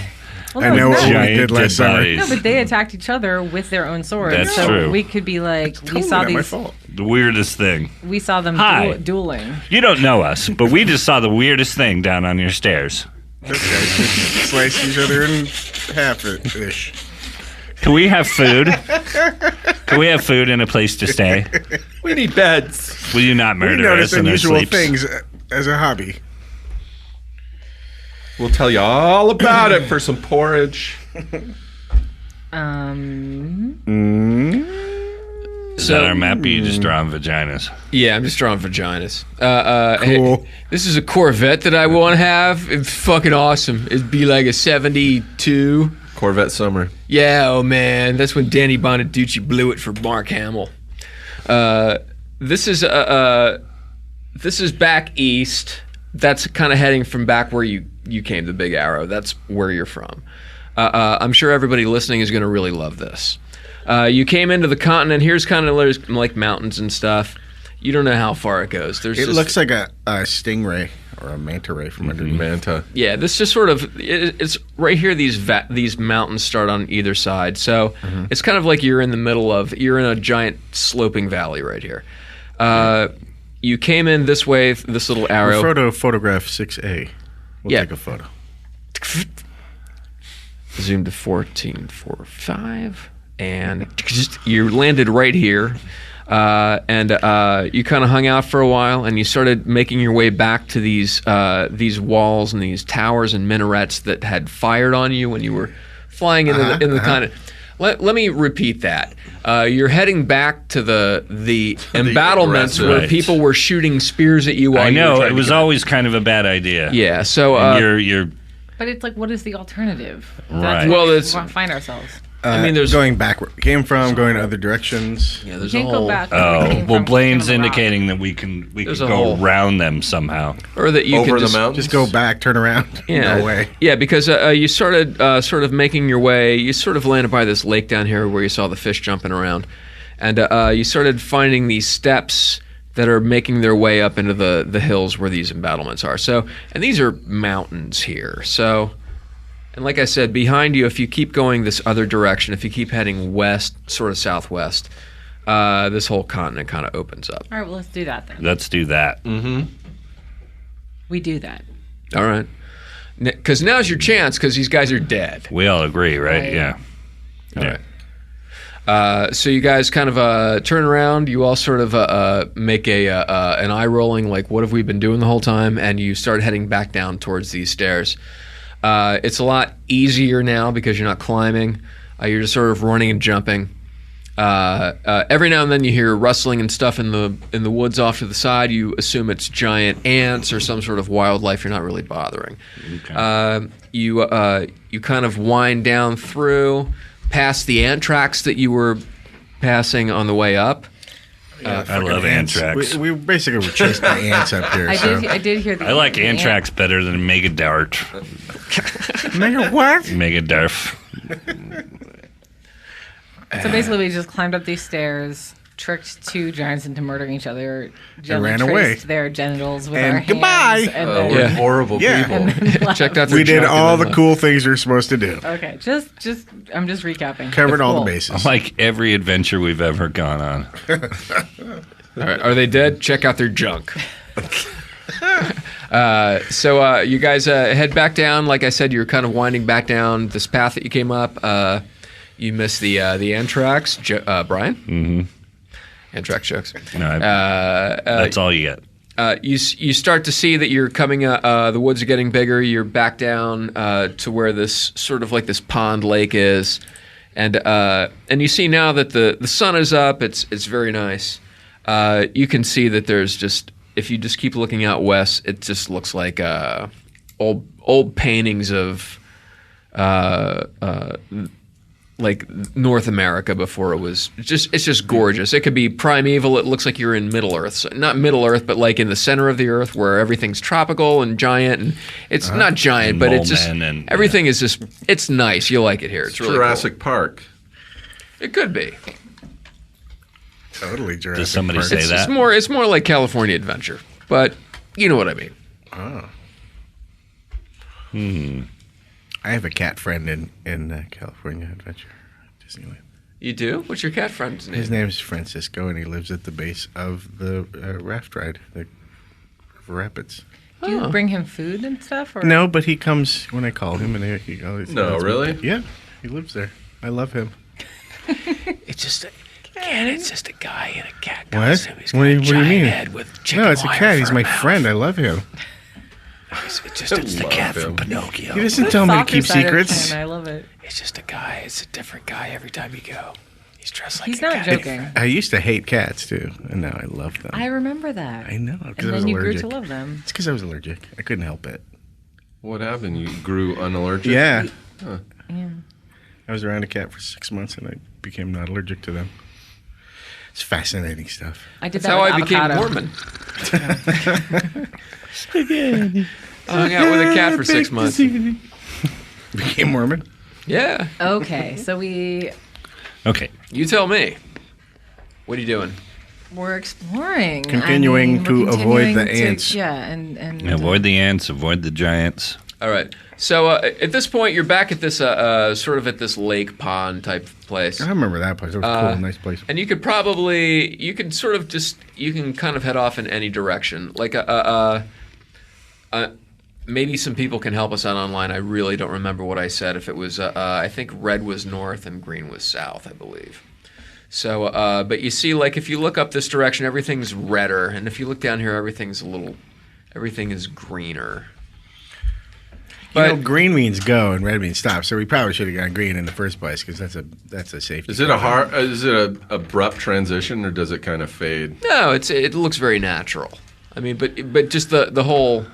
Well, I no, know it's what not. we Giant did dead last summer. bodies. No, but they attacked each other with their own swords. That's so true. we could be like, we Totally saw not my these, fault. The weirdest thing. we saw them Hi. dueling. You don't know us, but we just saw the weirdest thing down on your stairs. Those guys just sliced each other in half-ish. Can we have food? Can we have food and a place to stay? We need beds. Will you not We murder us noticed in our unusual sleeps? things as a hobby. We'll tell you all about it for some porridge. Is that our map? Or you just drawing vaginas? Yeah, I'm just drawing vaginas. Cool. Hey, this is a Corvette that I want to have. It's fucking awesome. It'd be like a 72. Corvette Summer. Yeah, oh man, that's when Danny Bonaducci blew it for Mark Hamill. This is back east. That's kind of heading from back where you came, the Big Arrow. That's where you're from. I'm sure everybody listening is going to really love this. You came into the continent. Here's kind of like mountains and stuff. You don't know how far it goes. There's It just, looks like a stingray or a manta ray from underneath. Manta. yeah. This just sort of it's right here. These mountains start on either side, so it's kind of like you're in a giant sloping valley right here. You came in this way, this little arrow. Photograph 6A. We'll Yeah. take a photo. Zoom to 14:45, and you landed right here. And you kind of hung out for a while, and you started making your way back to these walls and these towers and minarets that had fired on you when you were flying into the kind of. Let me repeat that. You're heading back to the embattlements where Right. people were shooting spears at you. While I you were know trying it to was get- always kind of a bad idea. Yeah. So And you're But it's like, what is the alternative? Right. That's Well, where we it's- find ourselves. I mean, there's going back where we came from, going to other directions. yeah, You there's a can't whole go back. where we oh came well. from, Blaine's from the rock. indicating that we can There's go a whole- around them somehow. or that you Over can the just, mountains. Just go back, turn around. Yeah, No way. Yeah, because you started sort of making your way. You sort of landed by this lake down here where you saw the fish jumping around, and you started finding these steps that are making their way up into the hills where these embattlements are. So, and these are mountains here. So, and like I said, behind you, if you keep going this other direction, if you keep heading west, sort of southwest, this whole continent kind of opens up. All right, well, let's do that then. Let's do that. We do that. All right, because now's your chance because these guys are dead. We all agree, right? Right. Yeah. All right. So you guys kind of turn around. You all sort of make an eye rolling, like what have we been doing the whole time? And you start heading back down towards these stairs. It's a lot easier now because you're not climbing. You're just sort of running and jumping. Every now and then you hear rustling and stuff in the woods off to the side. You assume it's giant ants or some sort of wildlife. You're not really bothering. You kind of wind down through past the ant tracks that you were passing on the way up. I love Anthrax. We basically were chased by ants up here. I so. did hear the. I like the ant- Anthrax better than Mega Dart. Mayor, what? Mega Darf. So basically, we just climbed up these stairs, tricked two giants into murdering each other, gently ran away. traced their genitals with And our hands, goodbye. and Oh, then, we're Yeah. horrible Yeah. people. and then left. Checked out their We did junk and all then the cool things you're supposed to do. Okay, I'm just recapping. Covered all Cool. the bases. Like every adventure we've ever gone on. All right, are they dead? Check out their junk. So you guys head back down. Like I said, you're kind of winding back down this path that you came up. You missed the Anthrax, Brian. Mm-hmm. Anthrax jokes. No, that's all you get. You start to see that you're coming. The woods are getting bigger. You're back down to where this sort of like this pond lake is, and you see now that the sun is up. It's very nice. You can see that there's just, if you just keep looking out west, it just looks like old paintings of like North America before it was it's just gorgeous. It could be primeval. It looks like you're in Middle Earth. So not Middle Earth, but like in the center of the earth where everything's tropical and giant, and it's not giant, but it's just everything is just, it's nice. You like it here. It's really Jurassic cool. Park. It could be. Totally Jurassic Does somebody Park. say that? It's more like California Adventure, but you know what I mean. I have a cat friend in California Adventure, Disneyland. You do? What's your cat friend's name? His name is Francisco, and he lives at the base of the raft ride, the River Rapids. Do you bring him food and stuff? Or? No, but he comes when I call him, and he always. No, really? Yeah, he lives there. I love him. It's just a cat. It's just a guy in a cat What? costume. He's got What do a you giant mean? head with chicken No, it's a wire cat. for He's a my mouth. friend. I love him. It's the cat from him. Pinocchio. He doesn't tell me to keep secrets. I love it. It's just a guy. It's a different guy every time you go. He's dressed like He's a not cat. joking. I used to hate cats too, and now I love them. I remember that. I know, because And I was then you grew allergic. to love them. It's because I was allergic. I couldn't help it. What happened? You grew unallergic? Yeah. Yeah. I was around a cat for 6 months, and I became not allergic to them. It's fascinating stuff. I did That's that how with I became avocado. Mormon. I hung out with a cat for 6 months. Became Mormon. Yeah. Okay, so we're Okay. You tell me. What are you doing? exploring. Continuing to we're avoid the continuing ants. Yeah, and Avoid the ants, avoid the giants. All right. So at this point, you're back at this sort of at this lake pond type place. I remember that place. It was a cool, nice place. And you could sort of just, you can kind of head off in any direction. Like maybe some people can help us out online. I really don't remember what I said. If it was, I think red was north and green was south, I believe. So, but you see, like if you look up this direction, everything's redder, and if you look down here, everything is greener. But green means go and red means stop. So we probably should have gone green in the first place because that's a safety. Is it a abrupt transition, or does it kind of fade? no, it looks very natural. I mean, but just the whole.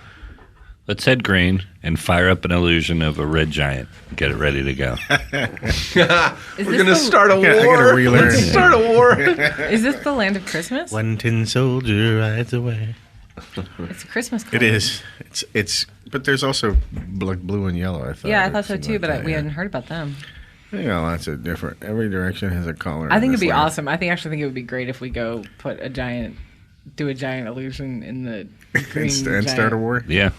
Let's head green and fire up an illusion of a red giant. Get it ready to go. We're gonna start a I gotta war. relearn. Let's start a war. Is this the land of Christmas? One tin soldier rides away. It's a Christmas. It color. is. It's. But there's also like blue and yellow. I thought. Yeah, I or thought so something too, like but that, we yeah. hadn't heard about them. Yeah, lots of different. Every direction has a color. I think in it'd this be land. awesome. I actually think it would be great if we do a giant illusion in the green and giant. start a war. Yeah.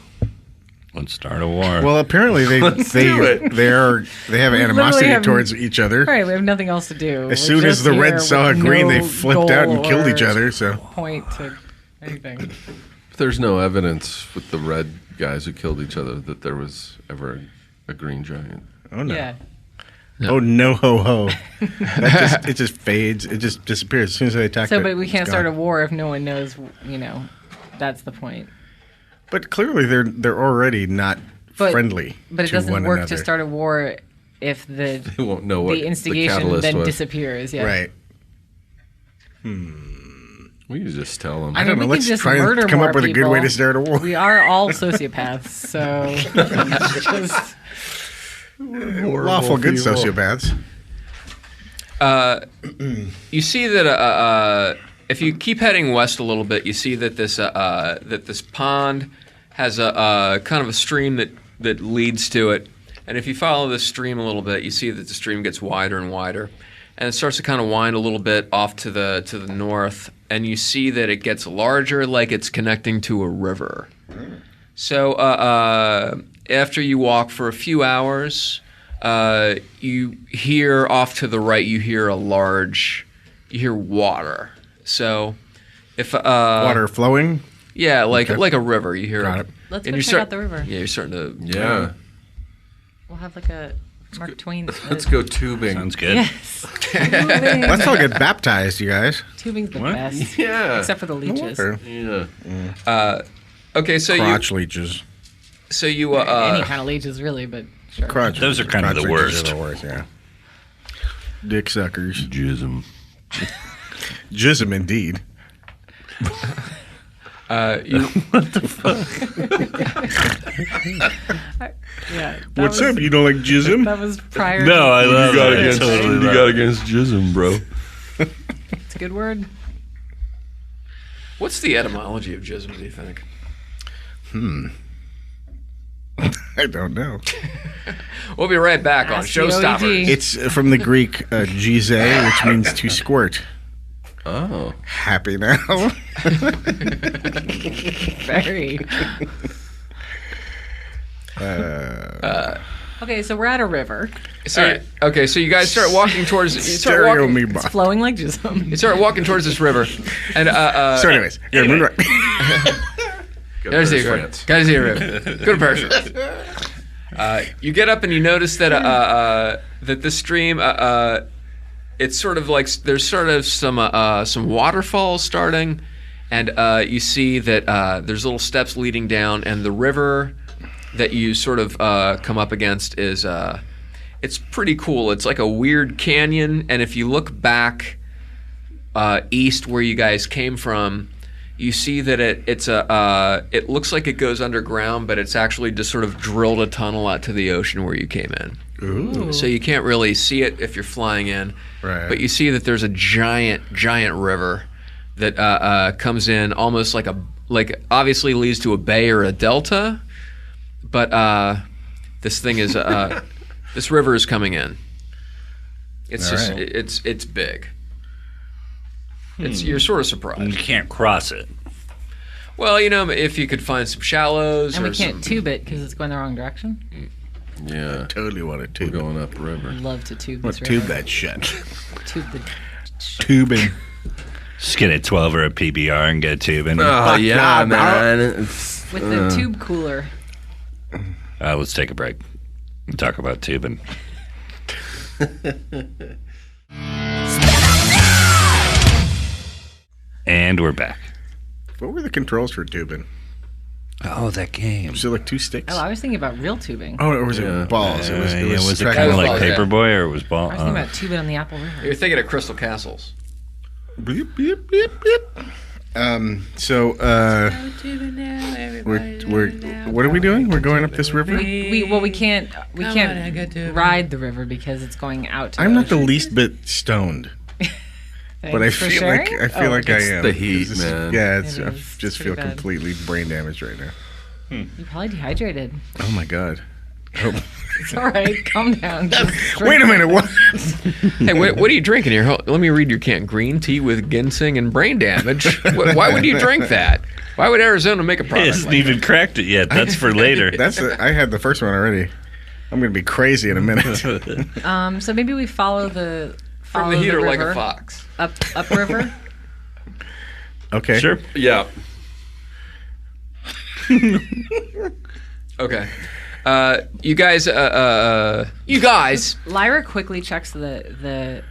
Let's start a war. Well, apparently they do it. they have We animosity literally have- towards each other. Right, we have nothing else to do. As We're soon as just the here red saw with green, they no flipped out and goal killed or each other. So point to anything. There's no evidence with the red guys who killed each other that there was ever a green giant. oh no, Yeah. oh no ho ho. It just fades. It just disappears as soon as they attack. So, it, but we it's can't start a gone. war if no one knows. That's the point. But clearly they're already not But- friendly. But it to doesn't one work another. to start a war if the They won't know what the instigation catalyst then was. disappears. Yeah. Right. We could just tell them. I don't mean, know. we Let's can just try and murder come more up with a good way people. to start a war. We are all sociopaths, so just Lawful good sociopaths. You see that if you keep heading west a little bit, you see that this pond has a kind of a stream that leads to it. And if you follow this stream a little bit, you see that the stream gets wider and wider, and it starts to kind of wind a little bit off to the north. And you see that it gets larger, like it's connecting to a river. So after you walk for a few hours, you hear off to the right. You hear water. So if Water flowing. yeah, like Okay. a river. You hear Got it. let's and go you check start- out the river. Yeah, you're starting to Yeah. We'll have like a Mark Twain. Let's go tubing. Sounds good. Yes. Tubing. Let's all get baptized, you guys. Tubing's the What? best. Yeah. Except for the leeches. Or Yeah. Okay, so crotch leeches. you Any kind of leeches, really, but sure. Crotch. Those are kind of crotch the leeches worst. are the worst, yeah. Dick suckers. Jism. Jism, indeed. Yeah. What's up? You don't like jism? That was prior. No, I love You got that. I against totally you love got it. against Jism, bro. It's a good word. what's the etymology of jism? Do you think? I don't know. We'll be right back on Ask the OED. Showstoppers. It's from the Greek gize, which means to squirt. Oh. Happy now? Very. Okay, so we're at a river. So, okay, so you guys start walking towards. You start Stereo walking. me, It's Bob. flowing like jism. You start walking towards this river, and So, anyways, yeah, anyway. right. There's the France. Guys, the river. Go to Paris. You get up and you notice that that this stream, it's sort of like there's sort of some waterfalls starting, and you see that there's little steps leading down, and the river that you sort of come up against is it's pretty cool. It's like a weird canyon, and if you look back east where you guys came from, you see that it looks like it goes underground, but it's actually just sort of drilled a tunnel out to the ocean where you came in. Ooh. So you can't really see it if you're flying in, Right. but you see that there's a giant river that comes in almost like obviously leads to a bay or a delta, but this thing is this river is coming in. It's All just right. it's big. You're sort of surprised. You can't cross it. Well, if you could find some shallows And or we can't some, tube it because it's going the wrong direction. Yeah. Totally want to We're tube. going up river. Love to tube Let's this tube river. that shit. Tube the. Tubing. Just get a 12 or a PBR and get a tube in. Oh, yeah, man. With the tube cooler. Let's take a break and talk about tubing. And we're back. What were the controls for tubing? Oh, that game. Was it like two sticks? Oh, I was thinking about real tubing. Oh, or was Yeah. it balls? It was was it tracking kind of balls, like yeah. Paperboy or was ball? I was thinking about tubing on the Apple River. You're thinking of Crystal Castles. Bleep, bleep, bleep, bleep. So, what are we doing? We're going up this river? We can't ride the river because it's going out. To I'm not the ocean. least bit stoned, but I Thanks for feel sharing? like I am. the heat, This is- man. Yeah, It is. I It's just pretty feel bad. completely brain damaged right now. You're probably dehydrated. Oh my god. Oh. It's all right. Calm down. Just drink Wait a minute. What? Hey, what are you drinking here? Let me read your can. Green tea with ginseng and brain damage. Why would you drink that? Why would Arizona make a He product hasn't like even cracked it yet. That's for later. I had the first one already. I'm gonna be crazy in a minute. So maybe we follow the from the heater river, like a fox? upriver. Okay. Sure. Yeah. Okay. You guys. Lyra quickly checks the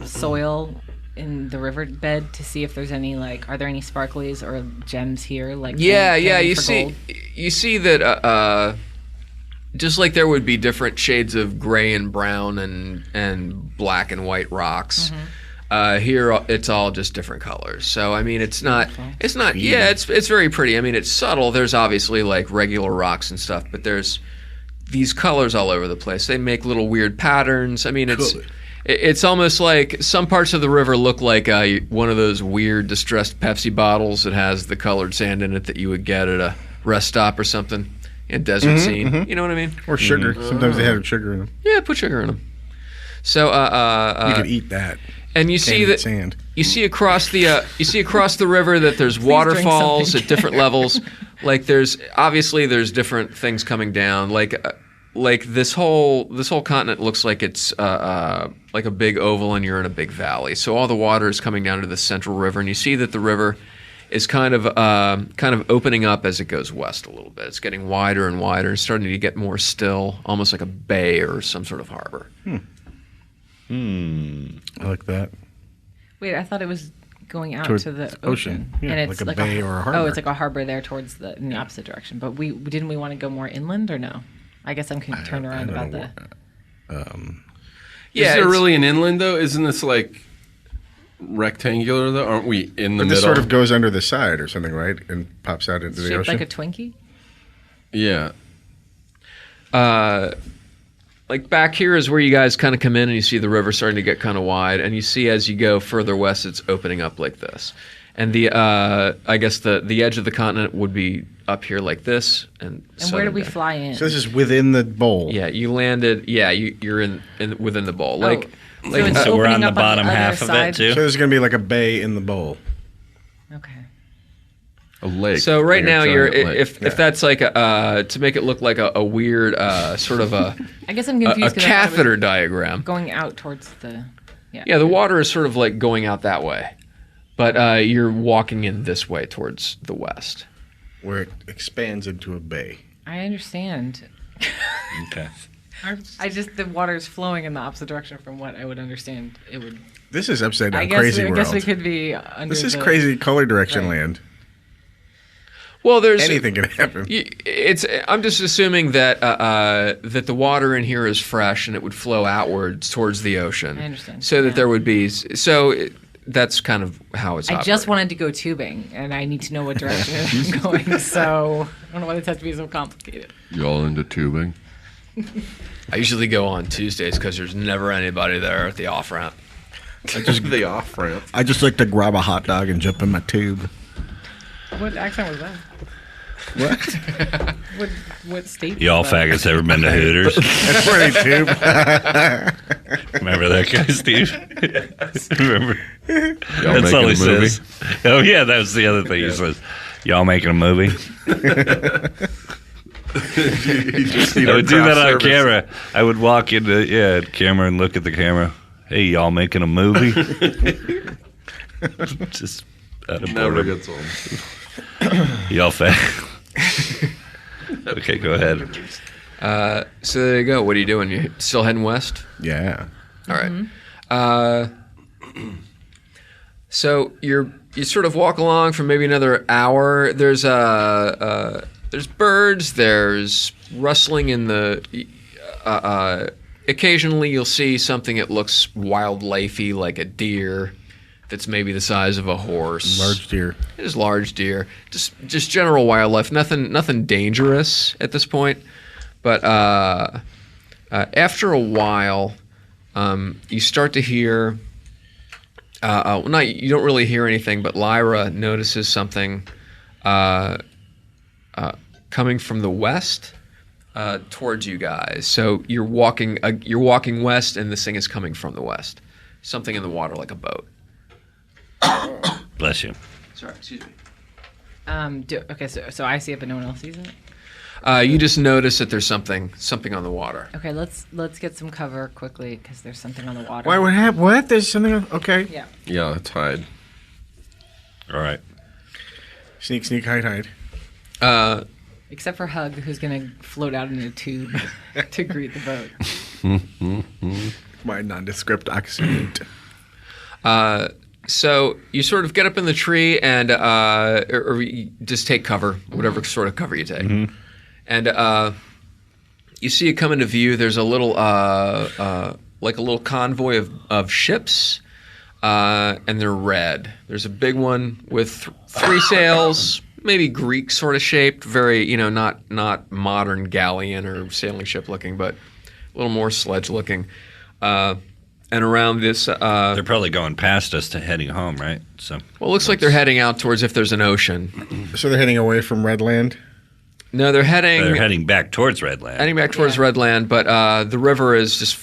soil in the riverbed to see if there's any are there any sparklies or gems here? Yeah. candy You for see. gold? You see that. Just like there would be different shades of gray and brown and black and white rocks. Here it's all just different colors. So I mean, it's not. Yeah, it's very pretty. I mean, it's subtle. There's obviously like regular rocks and stuff, but there's these colors all over the place. They make little weird patterns. I mean, it's almost like some parts of the river look like one of those weird distressed Pepsi bottles that has the colored sand in it that you would get at a rest stop or something. A desert scene. You know what I mean? Or sugar. Sometimes they have sugar in them. Yeah, put sugar in them. So You could eat that. and you see Candied that sand. you see across the river that there's drink waterfalls something. at different levels. Like there's different things coming down. Like this whole continent looks like it's like a big oval and you're in a big valley. So all the water is coming down to the central river, and you see that the river is kind of opening up as it goes west a little bit. It's getting wider and wider, starting to get more still, almost like a bay or some sort of harbor. Oh like that. Wait, I thought it was going out Toward to the ocean. Yeah, and it's like a bay or a harbor. Oh, it's like a harbor there towards in the opposite direction. But we want to go more inland or no? I guess I'm turned around about the. Is there it's- really an inland though? Isn't this like rectangular though? Aren't we in the But this middle? sort of goes under the side or something, right? And pops out into the Shaped ocean. like a Twinkie. Yeah. Like back here is where you guys kind of come in and you see the river starting to get kind of wide, and you see as you go further west, it's opening up like this. And the I guess the edge of the continent would be up here like this. And Where did we down. fly in? So this is within the bowl. Yeah, you landed. Yeah, you're in within the bowl. Oh, so it's So we're on opening the up bottom other half of side? it too. So there's going to be like a bay in the bowl. Okay. A lake. So right like a now you're giant lake. if that's like to make it look like a weird sort of a I guess I'm a confused. 'cause I thought it was catheter diagram. going out towards the. Yeah, the water is sort of like going out that way, but you're walking in this way towards the west. Where it expands into a bay. I understand. Okay. I just the water is flowing in the opposite direction from what I would understand it would. This is upside down I guess crazy I world. guess we could be under. This is the- crazy color direction Right. land. Well, there's Anything can happen. I'm just assuming that that the water in here is fresh and it would flow outwards towards the ocean. I understand, So that yeah. there would be that's kind of how it's. I just operating. wanted to go tubing, and I need to know what direction I'm going. So I don't know why this has to be so complicated. You all into tubing? I usually go on Tuesdays because there's never anybody there at the off ramp. The off ramp. I just like to grab a hot dog and jump in my tube. What accent was that? What? What state? Y'all was that? faggots ever been to Hooters? That's pretty tube. Remember that guy, Steve? Remember? Y'all That's all he making a movie? says. Oh yeah, that was the other thing he says. Y'all making a movie? You just need I our would do that craft on service. camera. I would walk into camera and look at the camera. Hey, y'all making a movie? Just out of Never boredom. gets old. Y'all fag. Okay, go ahead. So there you go. What are you doing? You still heading west? Yeah. All right. So you sort of walk along for maybe another hour. There's birds. There's rustling in the. Occasionally, you'll see something that looks wildlifey, like a deer, that's maybe the size of a horse. Large deer. It is large deer. Just general wildlife. Nothing dangerous at this point. But after a while, you start to hear. You don't really hear anything, but Lyra notices something coming from the west towards you guys. So you're walking west, and this thing is coming from the west. Something in the water, like a boat. Bless you. Sorry, excuse me. Okay, so I see it, but no one else sees it. You just notice that there's something on the water. Okay, let's get some cover quickly because there's something on the water. Why would happen? What? There's something. Okay. Yeah. Yeah, let's hide. All right. Sneak, sneak, hide, hide. Except for Hug, who's gonna float out in a tube to greet the boat. My nondescript accent. So you sort of get up in the tree and or you just take cover, whatever sort of cover you take, and you see it come into view. There's a little like a little convoy of ships, and they're red. There's a big one with three sails, maybe Greek sort of shaped, very not modern galleon or sailing ship looking, but a little more sledge looking. And around this, They're probably going past us to heading home, right? So. well, it looks like they're heading out towards if there's an ocean. So they're heading away from Redland. No, they're Heading back towards Redland. heading back towards Redland, but the river is just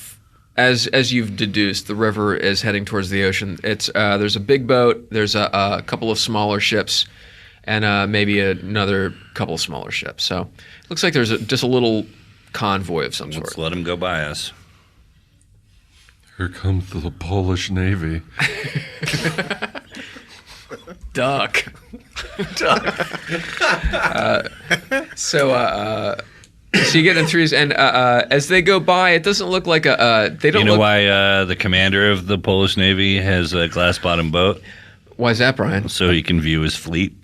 as you've deduced, the river is heading towards the ocean. It's there's a big boat, there's a couple of smaller ships, and maybe another couple of smaller ships. So it looks like there's just a little convoy of some Let's sort. let them go by us. Here comes the Polish Navy. Duck. So you get in threes, and as they go by, it doesn't look like they don't. You know look, why the commander of the Polish Navy has a glass bottom boat? Why is that, Brian? So he can view his fleet.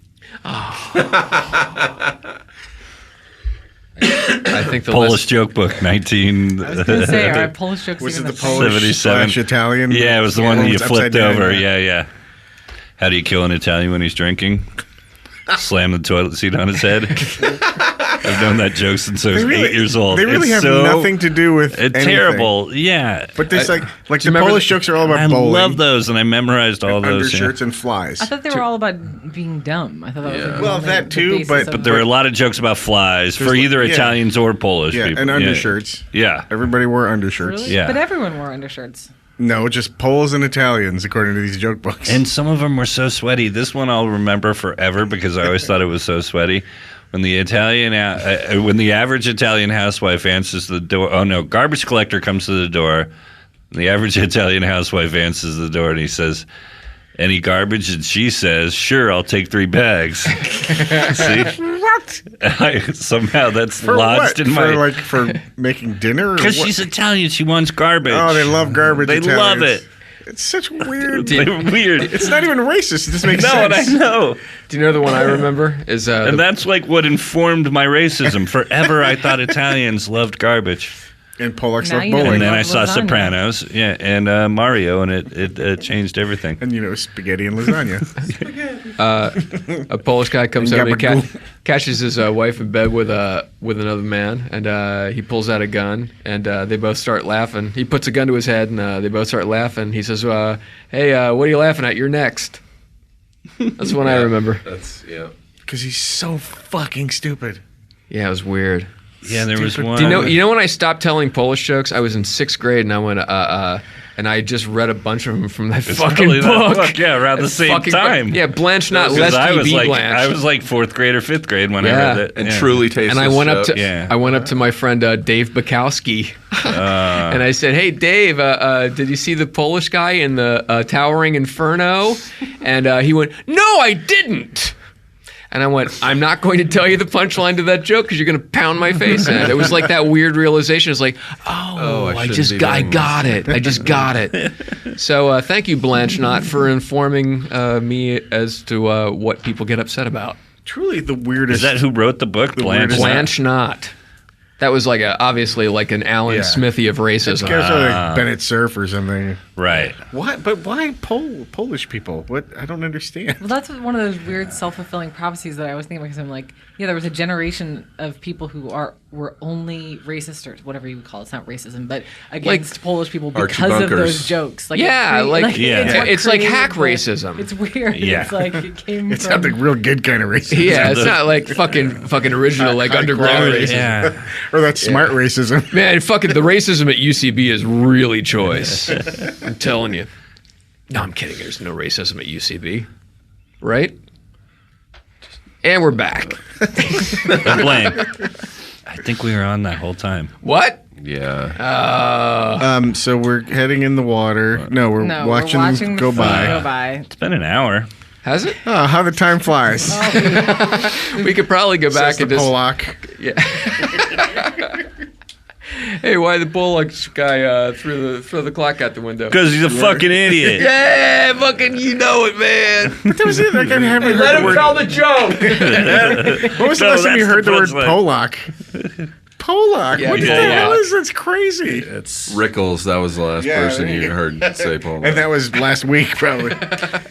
I think the Polish joke book, 19. I was going to say, are Polish jokes Was it even the a thing? Polish 77. / Italian? Yeah, it was the one that you Upside flipped down, over. Yeah. How do you kill an Italian when he's drinking? Slam the toilet seat on his head. I've known that joke since I was 8 years old. They really It's have so nothing to do with anything. terrible. Yeah. But there's the remember Polish jokes are all about I bowling. love those, and I memorized all those. Undershirts and flies. I thought they were all about being dumb. I thought that was like, Well, the that the too, basis but- of But there were a lot of jokes about flies for either yeah. Italians or Polish Yeah, people. and undershirts. Yeah. Everybody wore undershirts. Really? Yeah. But everyone wore undershirts. No, just Poles and Italians, according to these joke books. And some of them were so sweaty. This one I'll remember forever because I always thought it was so sweaty. When the when the average Italian housewife answers the door, oh no, garbage collector comes to the door. The average Italian housewife answers the door and he says, "Any garbage?" And she says, "Sure, I'll take 3 bags." See? what? Somehow that's For lodged what? in my. For making dinner? Because she's Italian, she wants garbage. Oh, they love garbage. They Italians. love it. It's such weird. They're weird. It's not even racist. It just makes No, sense. and I know. Do you know the one I remember is And that's like what informed my racism. Forever, I thought Italians loved garbage. And Polacks Now love you know. bowling. And then I love saw lasagna. Sopranos, and Mario, and it changed everything. And spaghetti and lasagna. a Polish guy comes And over and gabagool. catches his wife in bed with another man, and he pulls out a gun, and they both start laughing. He puts a gun to his head, and they both start laughing. He says, "Hey, what are you laughing at? You're next." That's the one I remember. That's Because he's so fucking stupid. Yeah, it was weird. Yeah, there was one. Do you know when I stopped telling Polish jokes? I was in 6th grade, and I went and I just read a bunch of them from that fucking Probably that book. yeah, around the That same fucking time. book. Yeah, Blanche not Because lest I ye was be like, Blanche. I was like 4th grade or 5th grade when I Yeah. read it. and yeah. truly tasteless. And I went up to jokes. Yeah. I went up to my friend Dave Bukowski, and I said, "Hey, Dave, did you see the Polish guy in the Towering Inferno?" And he went, "No, I didn't." And I went, "I'm not going to tell you the punchline to that joke because you're going to pound my face in it." It was like that weird realization. It's like, Oh, I I shouldn't just be got, I doing got it. I just got it. So thank you, Blanche Knott, for informing me as to what people get upset about. Truly the weirdest. Is that who wrote the book? weirdest- Blanche Knott. That was like obviously like an Alan Yeah. Smithy of racism. Guys are like Bennett Cerf or something. Right. What? But why Polish people? What? I don't understand. Well, that's one of those weird self-fulfilling prophecies that I was thinking about because I'm like, yeah, there was a generation of people who were only racist or whatever you would call it. It's not racism, but against Polish people Archie because of Bunkers. those jokes. Like, Yeah, what Yeah. it's like created hack the- racism. It's weird. Yeah. It's like it came It's from. not the real good kind of racism. Yeah, it's not like fucking original like High underground quality. racism. Yeah. Or that smart racism. Man, fucking the racism at UCB is really choice. I'm telling you. No, I'm kidding. There's no racism at UCB, right? And we're back. Blaine. I think we were on that whole time. What? Yeah. So we're heading in the water. No, we're No, watching, we're watching them go the sun by. Go by. It's been an hour. Has it? Oh, how the time flies. We could probably go back Says and the just. Polak. Hey, why the Pollock guy threw the clock out the window? Because he's a fucking idiot. Yeah, fucking, you know it, man. But that was it. Like, I haven't Let heard the him word. tell the joke. When was the No, last time you that's heard the the word punchline. Polak? Polak. Yeah, what the Polak. hell is that's crazy? It's Rickles. That was the last Yeah, person there you you go. heard say Paul. And that was last week, probably.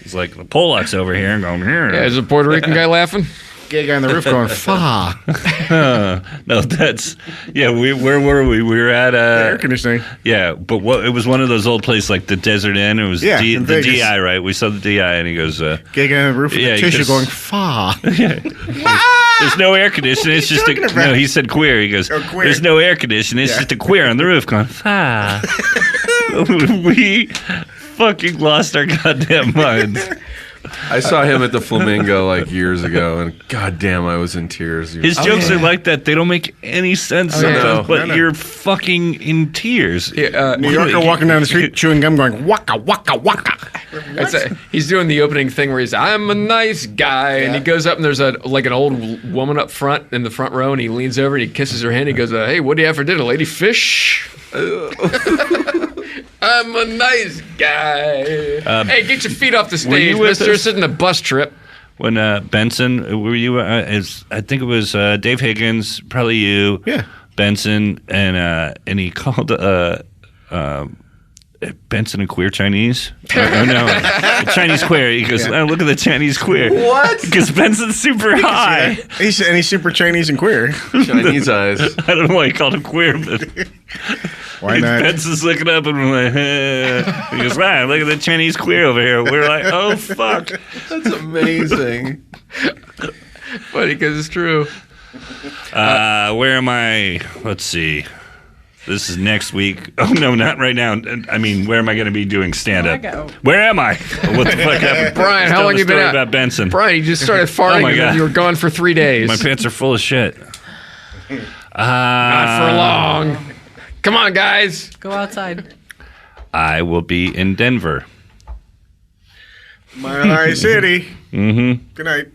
He's like, the Polacks over here and going, here. Yeah, is a Puerto Rican guy laughing? Gay guy on the roof going, fa. No, that's, yeah, where were we? We were at, Air conditioning. yeah, but it was one of those old places like the Desert Inn. It was Yeah, the in Vegas. DI, right? We saw the DI and he goes, Gay guy on the roof with Yeah, the you tissue could've- going, fa. there's no air conditioning. It's just talking a, about? no, he said queer. He goes, Oh, queer. there's no air conditioning. It's Yeah. just a queer on the roof going, ah. We fucking lost our goddamn minds. I saw him at the Flamingo like years ago, and goddamn, I was in tears. His jokes are like that. They don't make any sense Oh, yeah. sometimes, but No. you're fucking in tears. Yeah, New Yorker walking down the street chewing gum going, waka, waka, waka. He's doing the opening thing where he's, I'm a nice guy, and he goes up and there's an old woman up front in the front row, and he leans over and he kisses her hand. He goes, hey, what do you have for dinner, lady? Fish? I'm a nice guy. Hey, get your feet off the stage, mister. Sit in the bus trip. When Benson, were you? I think it was Dave Higgins, probably you. Yeah. Benson, and he called Benson a queer Chinese. Oh no, Chinese queer. He goes, oh, look at the Chinese queer. What? Because Benson's super high. He's super Chinese and queer. Chinese eyes. I don't know why he called him queer, but Why not? Benson's looking up and we're like, he goes, wow, look at the Chinese queer over here. We're like, oh fuck. That's amazing. Funny because it's true. Where am I? Let's see. This is next week. Oh, no, not right now. I mean, where am I going to be doing stand-up? Where am I? What the fuck happened? Brian, how long you been out? About Benson. Brian, you just started farting my God. and you were gone for 3 days. My pants are full of shit. Not for long. Come on, guys. Go outside. I will be in Denver. My City. Mm-hmm. Good night.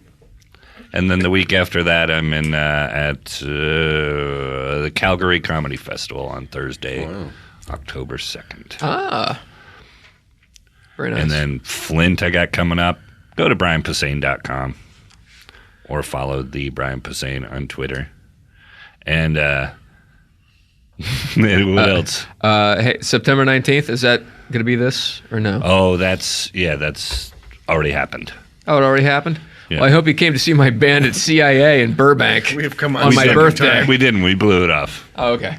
And then the week after that, I'm in at the Calgary Comedy Festival on Thursday, October 2nd. Ah. Very nice. And then Flint I got coming up. Go to brianposehn.com or follow the Brian Posehn on Twitter. And what else? Hey, September 19th, is that going to be this or no? Oh, that's already happened. Oh, it already happened? Yeah. Well, I hope you came to see my band at CIA in Burbank We have come on my birthday. We didn't. We blew it off. Oh, okay.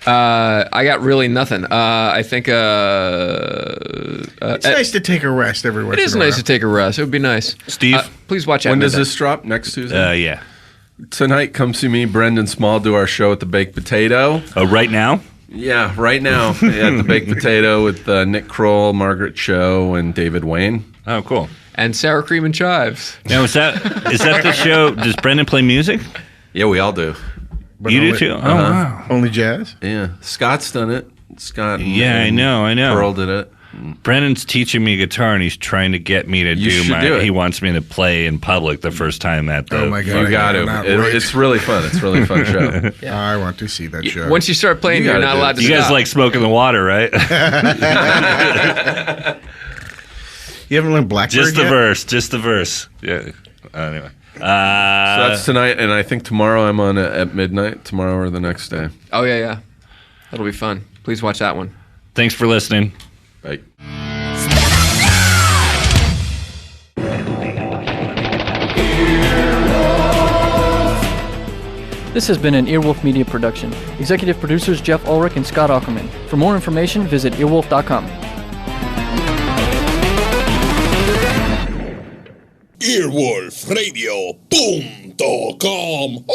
I got really nothing. I think It's nice to take a rest every once it is in a nice while. to take a rest. It would be nice. Steve? Please watch out. When does this drop? Next Tuesday? Yeah. Tonight, come see me, Brendan Small, do our show at the Baked Potato. Oh, right now? Yeah, right now at the Baked Potato with Nick Kroll, Margaret Cho, and David Wayne. Oh, cool. And sour cream and chives. Now, is that the show? Does Brendan play music? Yeah, we all do. But You do only- too? Oh, wow. Only jazz? Yeah, Scott's done it. Scott. Yeah, I know. Pearl did it. Brendan's teaching me guitar, and he's trying to get me to You do should my. do it. He wants me to play in public the first time at the. Oh my God. You got Not to. right. It's really fun. It's a really fun show. I want to see that show. Once you start playing, You you're gotta not do allowed it. to You guys stop. like smoking the water, right? You haven't learned Blackbird Just the yet? verse. Just the verse. Yeah. Anyway. So that's tonight, and I think tomorrow I'm on at midnight, tomorrow or the next day. Oh, yeah. That'll be fun. Please watch that one. Thanks for listening. Bye. This has been an Earwolf Media production. Executive producers Jeff Ulrich and Scott Ackerman. For more information, visit earwolf.com. Earwolfradio.com